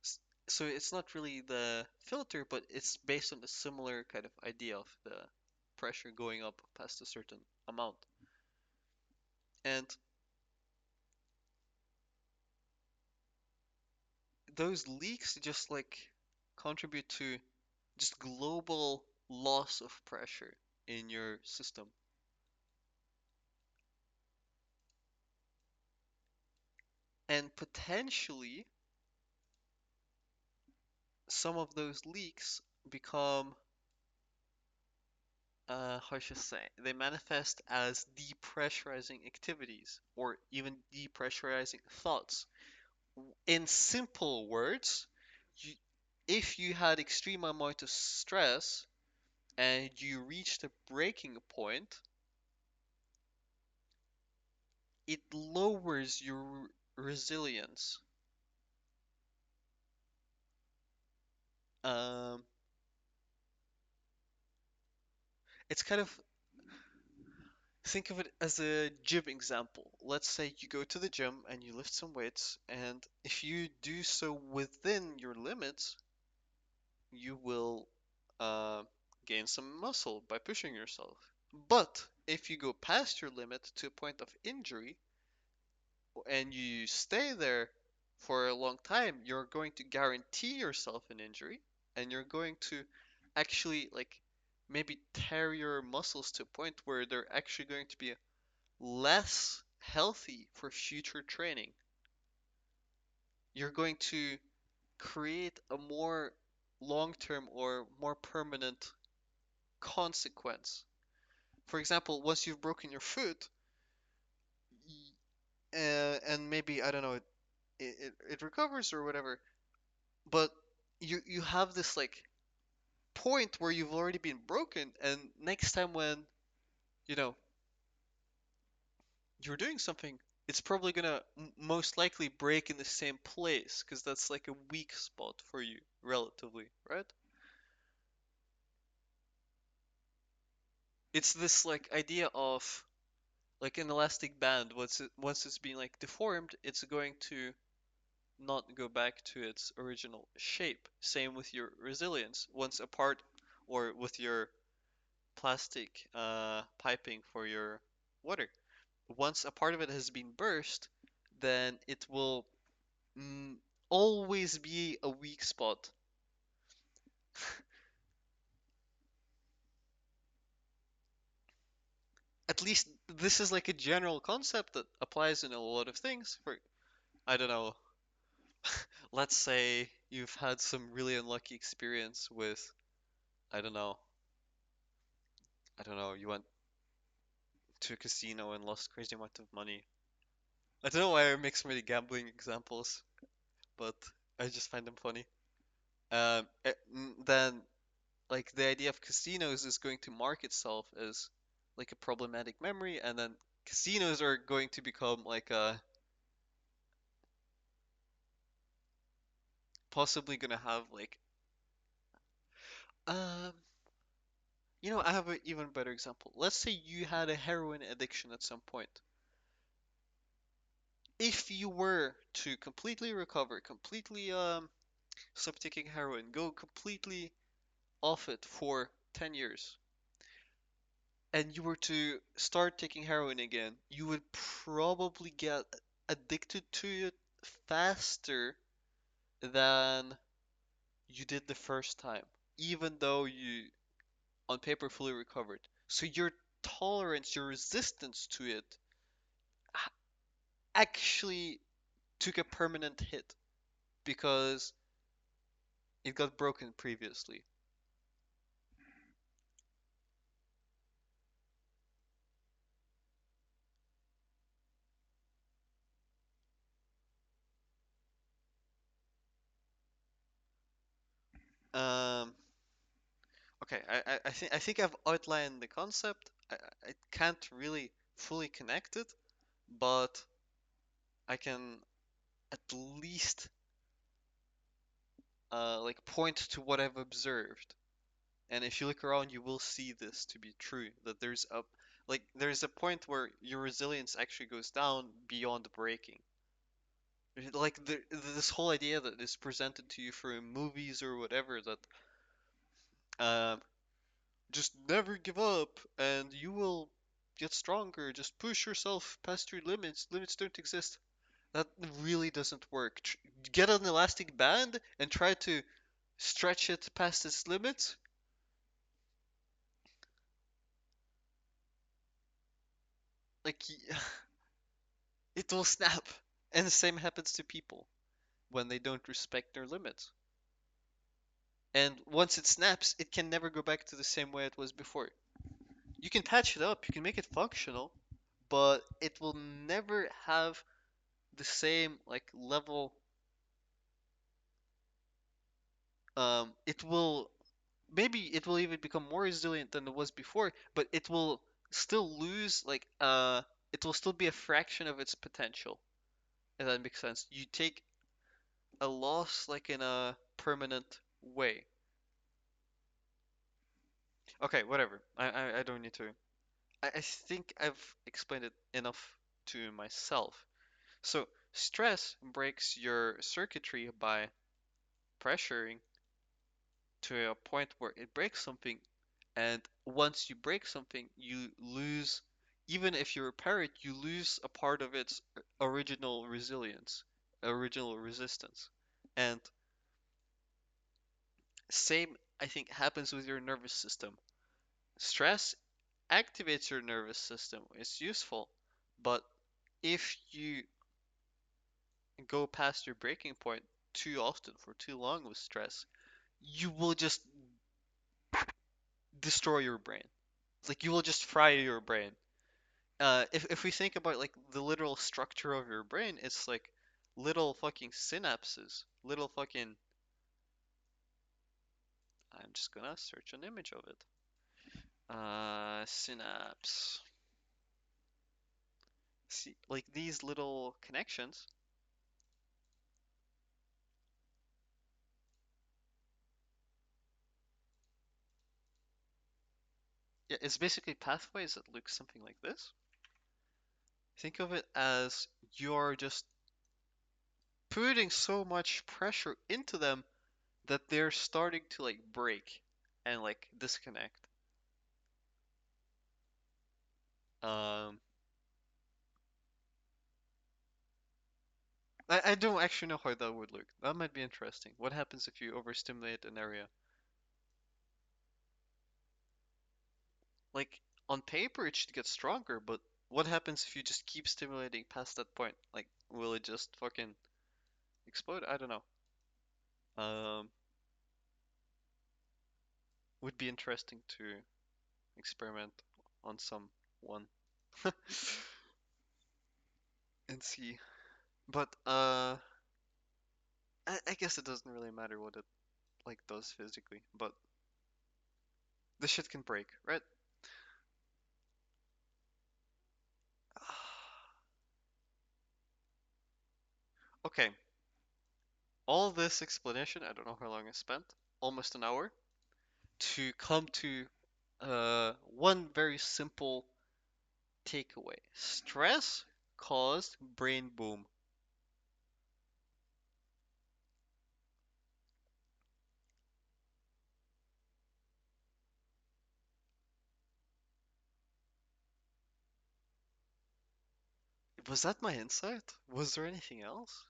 S- So it's not really the filter, but it's based on a similar kind of idea of the pressure going up past a certain amount. And those leaks just like contribute to just global loss of pressure in your system. And potentially some of those leaks become how should I say, they manifest as depressurizing activities or even depressurizing thoughts. In simple words, you, if you had extreme amount of stress and you reached a breaking point, it lowers your resilience. Um, it's kind of think of it as a gym example. Let's say you go to the gym and you lift some weights, and if you do so within your limits, you will uh, gain some muscle by pushing yourself. But if you go past your limit to a point of injury and you stay there for a long time, you're going to guarantee yourself an injury and you're going to actually like maybe tear your muscles to a point where they're actually going to be less healthy for future training. You're going to create a more long term or more permanent consequence. For example, once you've broken your foot, and maybe, I don't know, it recovers or whatever, but you have this like point where you've already been broken, and next time when, you know, you're doing something, it's probably gonna most likely break in the same place because that's like a weak spot for you, relatively, right? It's this like idea of like an elastic band. Once it's been like deformed, it's going to not go back to its original shape. Same with your resilience. Once a part, or with your plastic piping for your water, once a part of it has been burst, then it will mm, always be a weak spot. At least this is like a general concept that applies in a lot of things. For, I don't know, let's say you've had some really unlucky experience with, I don't know, you went to a casino and lost crazy amount of money. I don't know why I make so many gambling examples, but I just find them funny. Then like the idea of casinos is going to mark itself as like a problematic memory, and then casinos are going to become like a possibly gonna have like um I have an even better example. Let's say you had a heroin addiction at some point. If you were to completely recover, completely stop taking heroin, go completely off it for 10 years, and you were to start taking heroin again, you would probably get addicted to it faster than you did the first time, even though you, on paper, fully recovered. So your tolerance, your resistance to it actually took a permanent hit because it got broken previously. Um, okay, I think I've outlined the concept. I can't really fully connect it, but I can at least like point to what I've observed. And if you look around, you will see this to be true. That there's a point where your resilience actually goes down beyond breaking. Like this whole idea that is presented to you through movies or whatever that um, just never give up and you will get stronger. Just push yourself past your limits. Limits don't exist. That really doesn't work. Get an elastic band and try to stretch it past its limits. Like it will snap. And the same happens to people when they don't respect their limits. And once it snaps, it can never go back to the same way it was before. You can patch it up, you can make it functional, but it will never have the same like level. It will maybe it will even become more resilient than it was before, but it will still lose it will still be a fraction of its potential. If that makes sense. You take a loss like in a permanent way. Okay, whatever. I don't need to. I think I've explained it enough to myself. So stress breaks your circuitry by pressuring to a point where it breaks something, and once you break something, you lose, even if you repair it, you lose a part of its original resilience, original resistance. And same, I think, happens with your nervous system. Stress activates your nervous system. It's useful, but if you go past your breaking point too often for too long with stress, you will just destroy your brain. Like you will just fry your brain. If we think about like the literal structure of your brain, it's like little fucking synapses, little fucking. I'm just gonna search an image of it. Synapse. See, like these little connections. Yeah, it's basically pathways that look something like this. Think of it as you're just putting so much pressure into them that they're starting to like break and like disconnect. Um, I don't actually know how that would look. That might be interesting. What happens if you overstimulate an area? Like on paper, it should get stronger, but what happens if you just keep stimulating past that point? Like, will it just fucking explode? I don't know. Um, would be interesting to experiment on someone and see. But I guess it doesn't really matter what it like does physically, but this shit can break, right? Okay, all this explanation, I don't know how long I spent, almost an hour, to come to one very simple takeaway. Stress caused brain boom. Was that my insight? Was there anything else?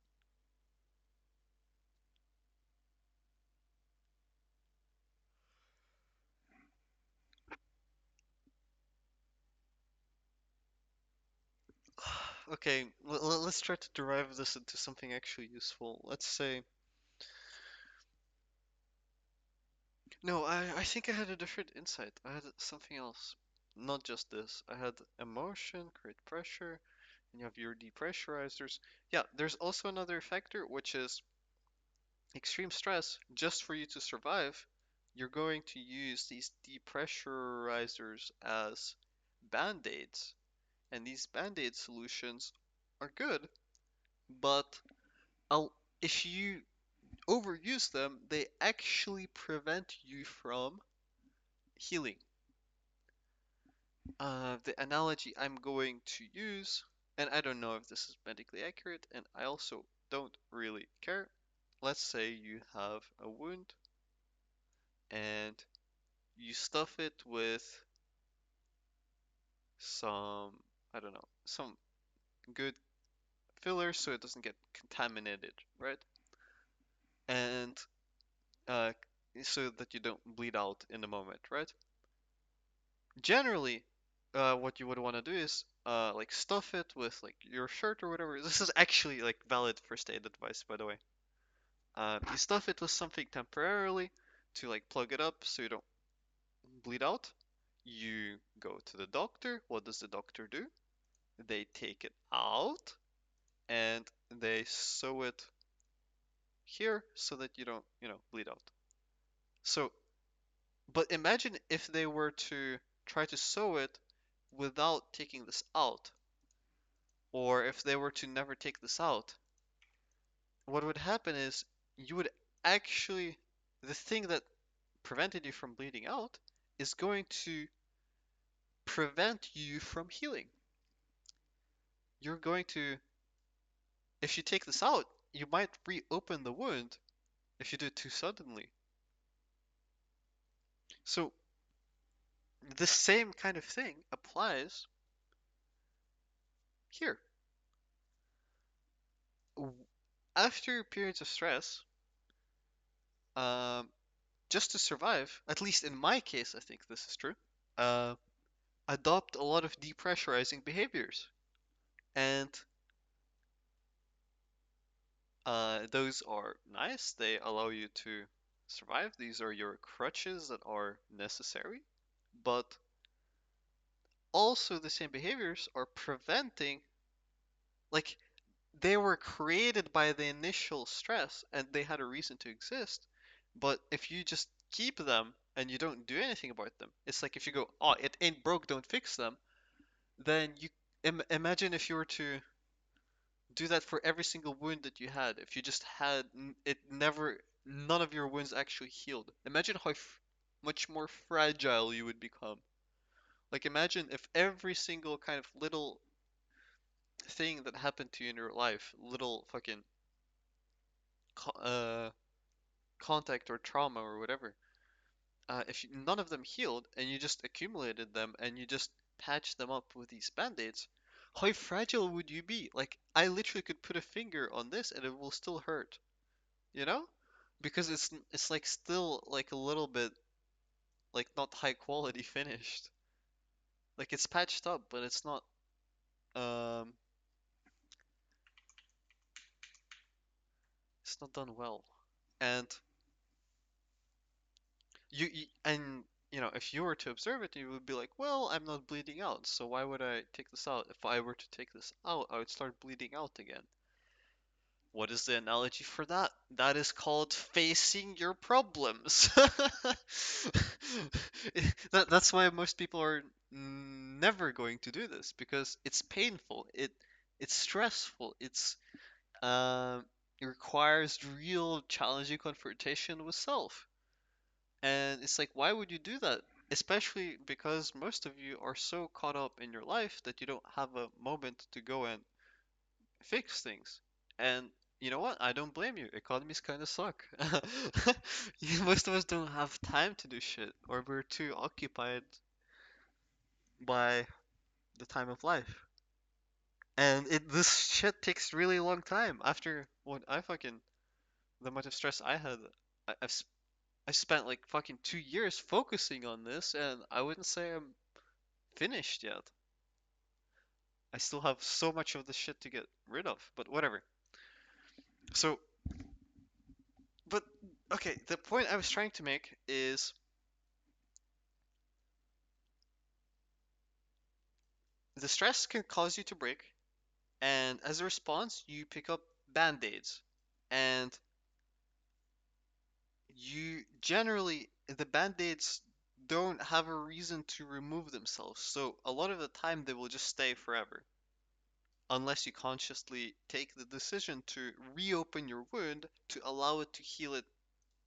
Okay, let's try to derive this into something actually useful. Let's say, no, I think I had a different insight. I had something else. Not just this. I had emotion, create pressure, and you have your depressurizers. Yeah, there's also another factor, which is extreme stress. Just for you to survive, you're going to use these depressurizers as band-aids. And these band-aid solutions are good, but I'll, if you overuse them, they actually prevent you from healing. The analogy I'm going to use, and I don't know if this is medically accurate, and I also don't really care. Let's say you have a wound and you stuff it with some, I don't know, some good filler so it doesn't get contaminated, right? And uh, so that you don't bleed out in the moment, right? Generally, what you would want to do is like stuff it with like your shirt or whatever. This is actually like valid first aid advice, by the way. You stuff it with something temporarily to like plug it up so you don't bleed out. You go to the doctor. What does the doctor do? They take it out and they sew it here so that you don't, bleed out. So, but imagine if they were to try to sew it without taking this out, or if they were to never take this out, what would happen is you would actually, the thing that prevented you from bleeding out is going to prevent you from healing. You're going to, if you take this out, you might reopen the wound if you do it too suddenly. So the same kind of thing applies here. After periods of stress, um, just to survive, at least in my case, I think this is true, uh, adopt a lot of depressurizing behaviors. And those are nice. They allow you to survive. These are your crutches that are necessary. But also, the same behaviors are preventing, like, they were created by the initial stress and they had a reason to exist. But if you just keep them and you don't do anything about them, it's like if you go, oh, it ain't broke, don't fix them, then you imagine if you were to do that for every single wound that you had. If you just had it never, none of your wounds actually healed. Imagine how much more fragile you would become. Like imagine if every single kind of little thing that happened to you in your life, little fucking co- uh contact or trauma or whatever, if none of them healed and you just accumulated them and you just patched them up with these band-aids, how fragile would you be? Like I literally could put a finger on this and it will still hurt. You know? Because it's like still like a little bit like not high quality finished. Like it's patched up, but um it's not done well. And if you were to observe it, you would be like, well, I'm not bleeding out, so why would I take this out? If I were to take this out, I would start bleeding out again. What is the analogy for that? That is called facing your problems. That's why most people are never going to do this because it's painful. It's stressful. It requires real challenging confrontation with self. And it's like, why would you do that? Especially because most of you are so caught up in your life that you don't have a moment to go and fix things. And you know what? I don't blame you. Economies kind of suck. Most of us don't have time to do shit, or we're too occupied by the time of life. And this shit takes really long time. After what I fucking the amount of stress I had, I spent like fucking 2 years focusing on this, and I wouldn't say I'm finished yet. I still have so much of the shit to get rid of, but whatever. So, but okay, the point I was trying to make is the stress can cause you to break, and as a response, you pick up band-aids. And you generally, the band-aids don't have a reason to remove themselves, so a lot of the time they will just stay forever. unless you consciously take the decision to reopen your wound to allow it to heal it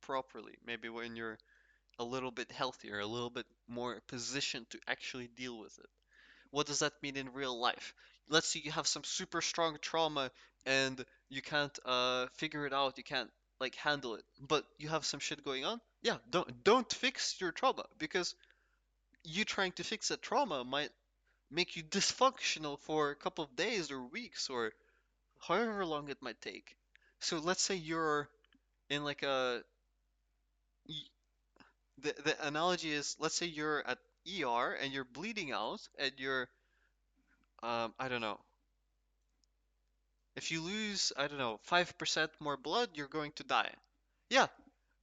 properly. Maybe when you're a little bit healthier, a little bit more positioned to actually deal with it. What does that mean in real life? Let's say you have some super strong trauma and you can't figure it out, you can't like handle it, but you have some shit going on. Yeah, don't fix your trauma because you trying to fix that trauma might make you dysfunctional for a couple of days or weeks or however long it might take. So let's say you're in like a the analogy is let's say you're at ER and you're bleeding out and you're I don't know. If you lose, I don't know, 5% more blood, you're going to die. Yeah,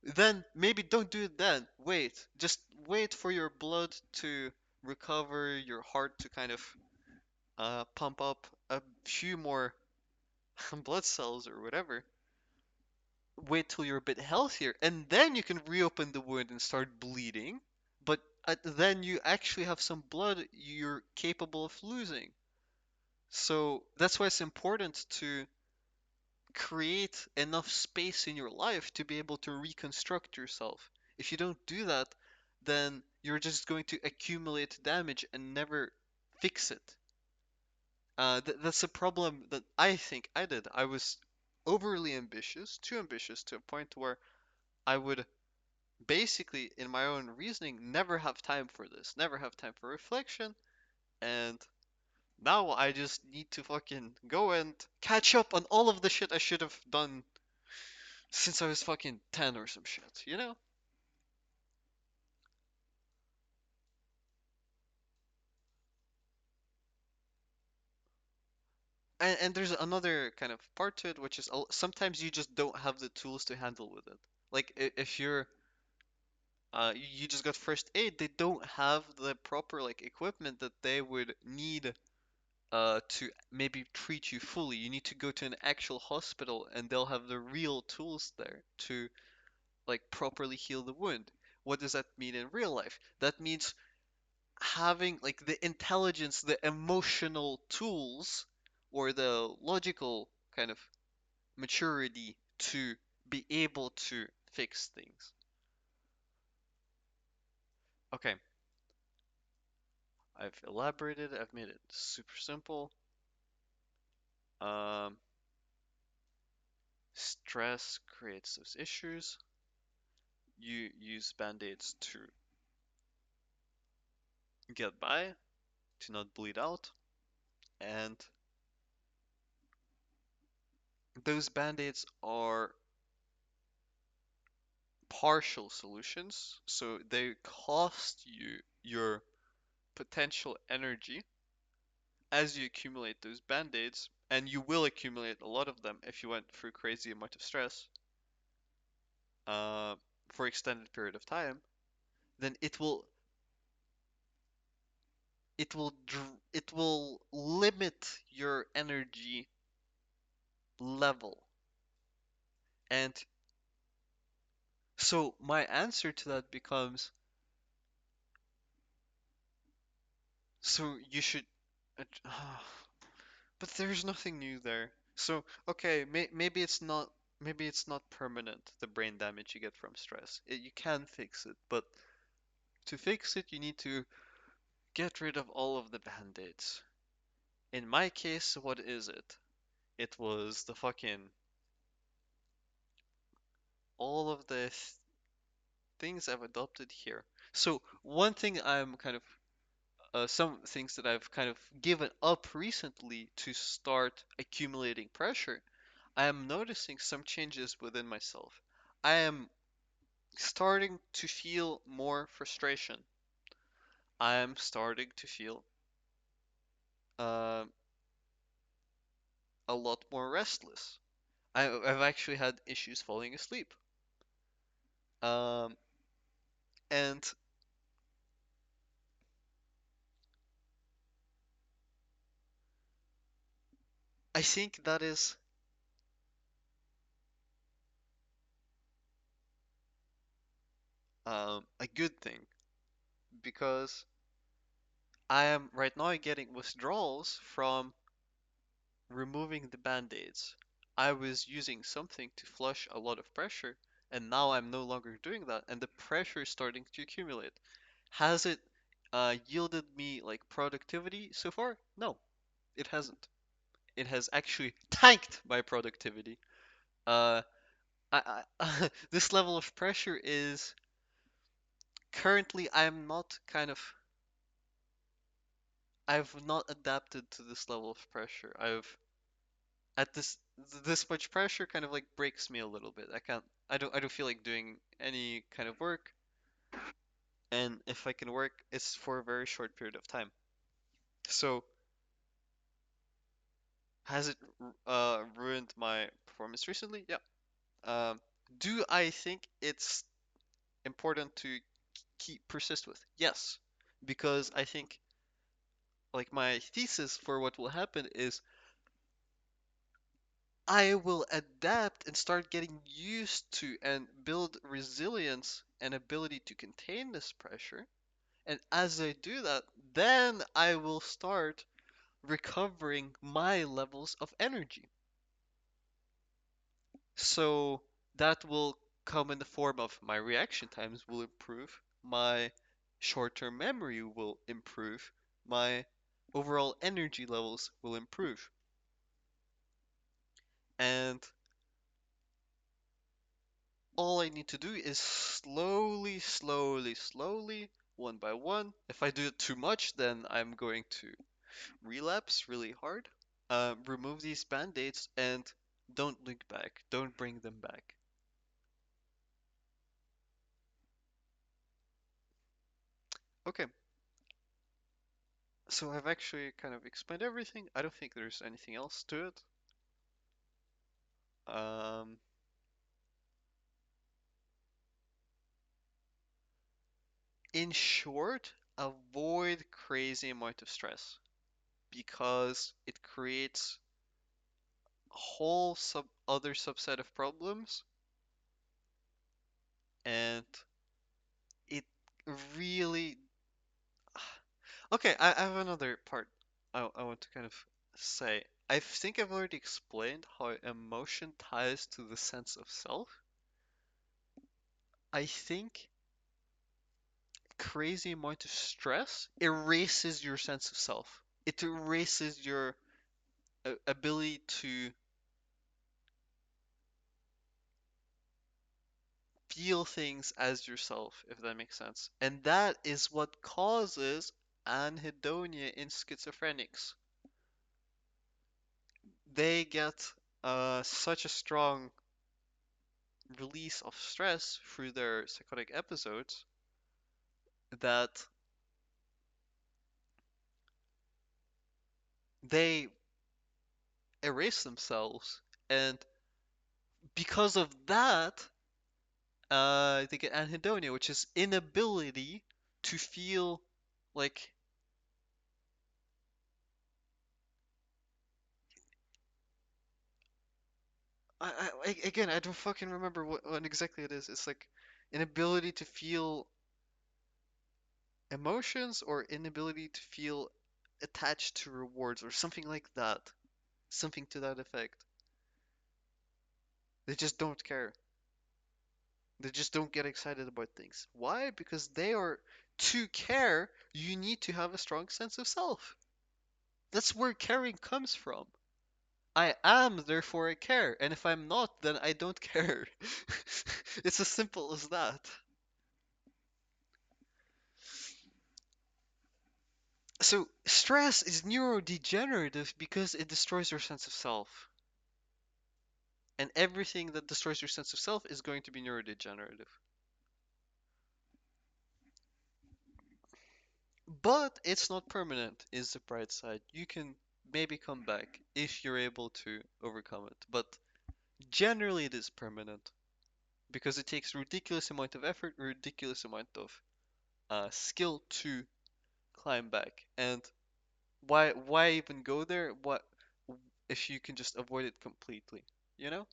then maybe don't do it then. Wait. Just wait for your blood to recover, your heart to kind of pump up a few more blood cells or whatever. Wait till you're a bit healthier, and then you can reopen the wound and start bleeding. But then you actually have some blood you're capable of losing. So that's why it's important to create enough space in your life to be able to reconstruct yourself. If you don't do that, then you're just going to accumulate damage and never fix it. That's a problem that I think I did. I was overly ambitious, too ambitious to a point where I would basically, in my own reasoning, never have time for this, never have time for reflection, and now I just need to fucking go and catch up on all of the shit I should have done since I was fucking 10 or some shit, you know? And there's another kind of part to it, which is sometimes you just don't have the tools to handle with it. Like if you're you just got first aid, they don't have the proper like equipment that they would need to maybe treat you fully. You need to go to an actual hospital and they'll have the real tools there to like properly heal the wound. What does that mean in real life? That means having like the intelligence, the emotional tools, or the logical kind of maturity to be able to fix things. Okay, I've elaborated, I've made it super simple. Um, Stress creates those issues. You use band-aids to get by, to not bleed out, and those band-aids are partial solutions, so they cost you your potential energy as you accumulate those band-aids, and you will accumulate a lot of them if you went through crazy amount of stress uh, for extended period of time, then it will limit your energy level. And so my answer to that becomes, so you should, uh, but there's nothing new there. So okay, maybe it's not permanent, the brain damage you get from stress. You can fix it, but to fix it, you need to get rid of all of the band-aids. In my case, what is it? It was the fucking all of the things I've adopted here. So one thing I'm kind of some things that I've kind of given up recently to start accumulating pressure, I am noticing some changes within myself. I am starting to feel more frustration. I am starting to feel uh, a lot more restless. I've actually had issues falling asleep. Um, and I think that is a good thing because I am right now getting withdrawals from removing the band-aids, I was using something to flush a lot of pressure, and now I'm no longer doing that, and the pressure is starting to accumulate. Has it yielded me like productivity so far? No, it hasn't. It has actually tanked my productivity. Uh, this level of pressure is currently I'm not kind of I've not adapted to this level of pressure. I've at this much pressure kind of like breaks me a little bit. I don't feel like doing any kind of work, and if I can work, it's for a very short period of time. So has it ruined my performance recently? Yeah. Um, do I think it's important to keep persist with? Yes, because I think like my thesis for what will happen is I will adapt and start getting used to and build resilience and ability to contain this pressure. And as I do that, then I will start recovering my levels of energy. So that will come in the form of my reaction times will improve, my short-term memory will improve, my overall energy levels will improve. And all I need to do is slowly, slowly, slowly, one by one. If I do it too much, then I'm going to relapse really hard. Remove these band-aids and don't look back. Don't bring them back. Okay, so I've actually kind of explained everything. I don't think there's anything else to it. Um, in short, avoid crazy amount of stress because it creates a whole other subset of problems, and it really okay. I have another part I want to kind of say. I think I've already explained how emotion ties to the sense of self. I think crazy amount of stress erases your sense of self. It erases your ability to feel things as yourself, if that makes sense. And that is what causes anhedonia in schizophrenics. They get such a strong release of stress through their psychotic episodes that they erase themselves. And because of that, they get anhedonia, which is inability to feel like again, I don't fucking remember what exactly it is. It's like inability to feel emotions or inability to feel attached to rewards or something like that. Something to that effect. They just don't care. They just don't get excited about things. Why? Because they are to care, you need to have a strong sense of self. That's where caring comes from. I am, therefore I care. And if I'm not, then I don't care. It's as simple as that. So, stress is neurodegenerative because it destroys your sense of self. And everything that destroys your sense of self is going to be neurodegenerative. But it's not permanent, is the bright side. You can maybe come back if you're able to overcome it. But generally, it is permanent because it takes ridiculous amount of effort, ridiculous amount of skill to climb back. And why even go there? What if you can just avoid it completely? You know?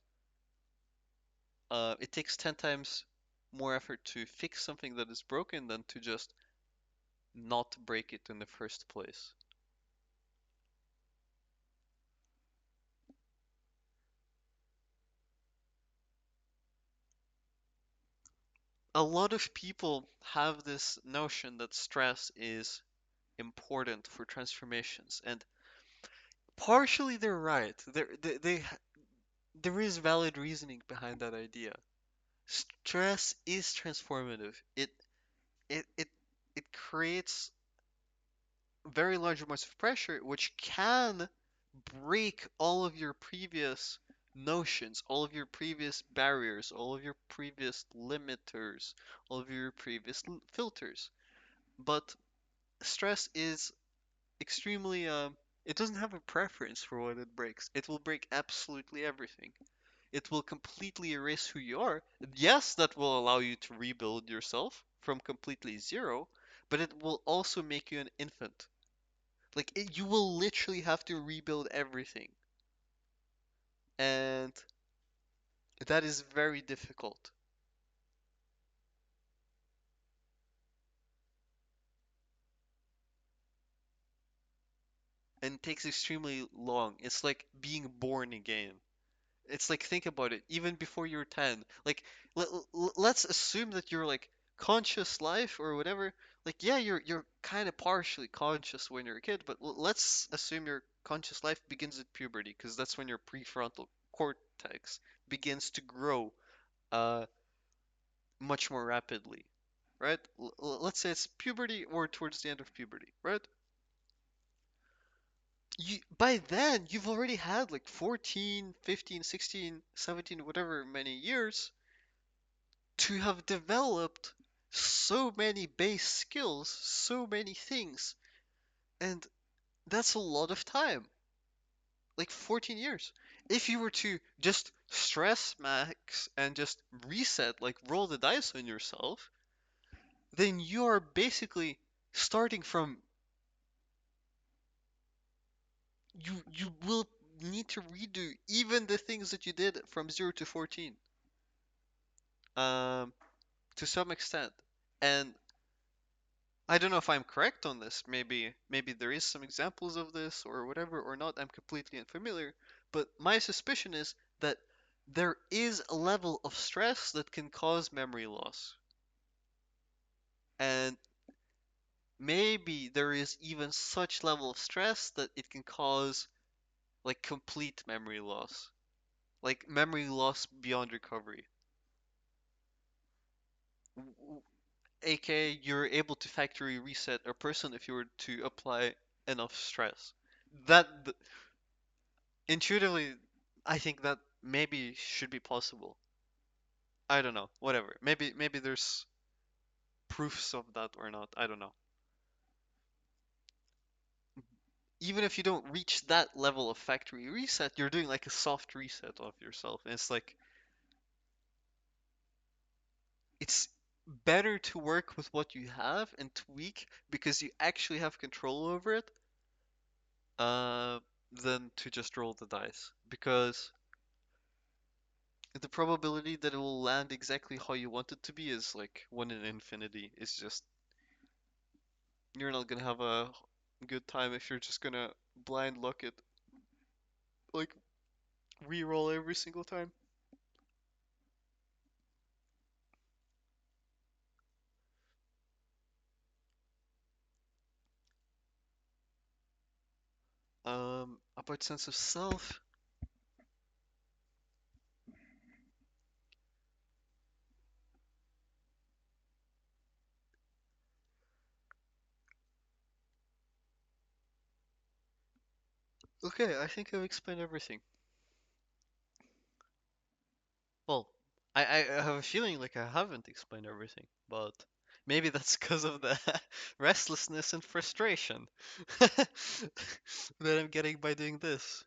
It takes 10 times more effort to fix something that is broken than to just not break it in the first place. a lot of people have this notion that stress is important for transformations, and partially they're right. There is valid reasoning behind that idea. Stress is transformative. It it it creates very large amounts of pressure, which can break all of your previous notions, all of your previous barriers, all of your previous limiters, all of your previous filters. But stress is extremely, it doesn't have a preference for what it breaks. It will break absolutely everything. It will completely erase who you are. Yes, that will allow you to rebuild yourself from completely zero, but it will also make you an infant. Like, you will literally have to rebuild everything. And that is very difficult and takes extremely long. It's like being born again. It's like, think about it, even before you're 10. Like, let's assume that you're like conscious life or whatever. Like, yeah, you're kind of partially conscious when you're a kid, but let's assume your conscious life begins at puberty, because that's when your prefrontal cortex begins to grow uh much more rapidly, right? Let's say it's puberty or towards the end of puberty, right? By then you've already had like 14, 15, 16, 17, whatever many years to have developed so many base skills, so many things, and that's a lot of time. Like 14 years. If you were to just stress max and just reset, like roll the dice on yourself, then you are basically starting from, you will need to redo even the things that you did from 0 to 14, um to some extent. And I don't know if I'm correct on this. Maybe there is some examples of this or whatever or not. I'm completely unfamiliar, but my suspicion is that there is a level of stress that can cause memory loss. And maybe there is even such level of stress that it can cause like complete memory loss. Like memory loss beyond recovery. AKA, you're able to factory reset a person if you were to apply enough stress. That intuitively, I think that maybe should be possible. I don't know. Whatever. Maybe there's proofs of that or not. I don't know. Even if you don't reach that level of factory reset, you're doing like a soft reset of yourself. And it's like it's better to work with what you have and tweak because you actually have control over it, uh, than to just roll the dice. Because the probability that it will land exactly how you want it to be is like one in infinity. It's just you're not gonna have a good time if you're just gonna blind luck it, like re-roll every single time. About sense of self. Okay, I think I've explained everything. Well, I have a feeling like I haven't explained everything, but maybe that's because of the restlessness and frustration that I'm getting by doing this.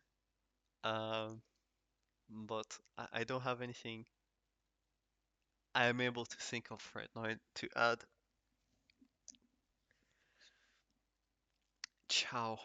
Um, but I don't have anything I am able to think of right now to add. Ciao.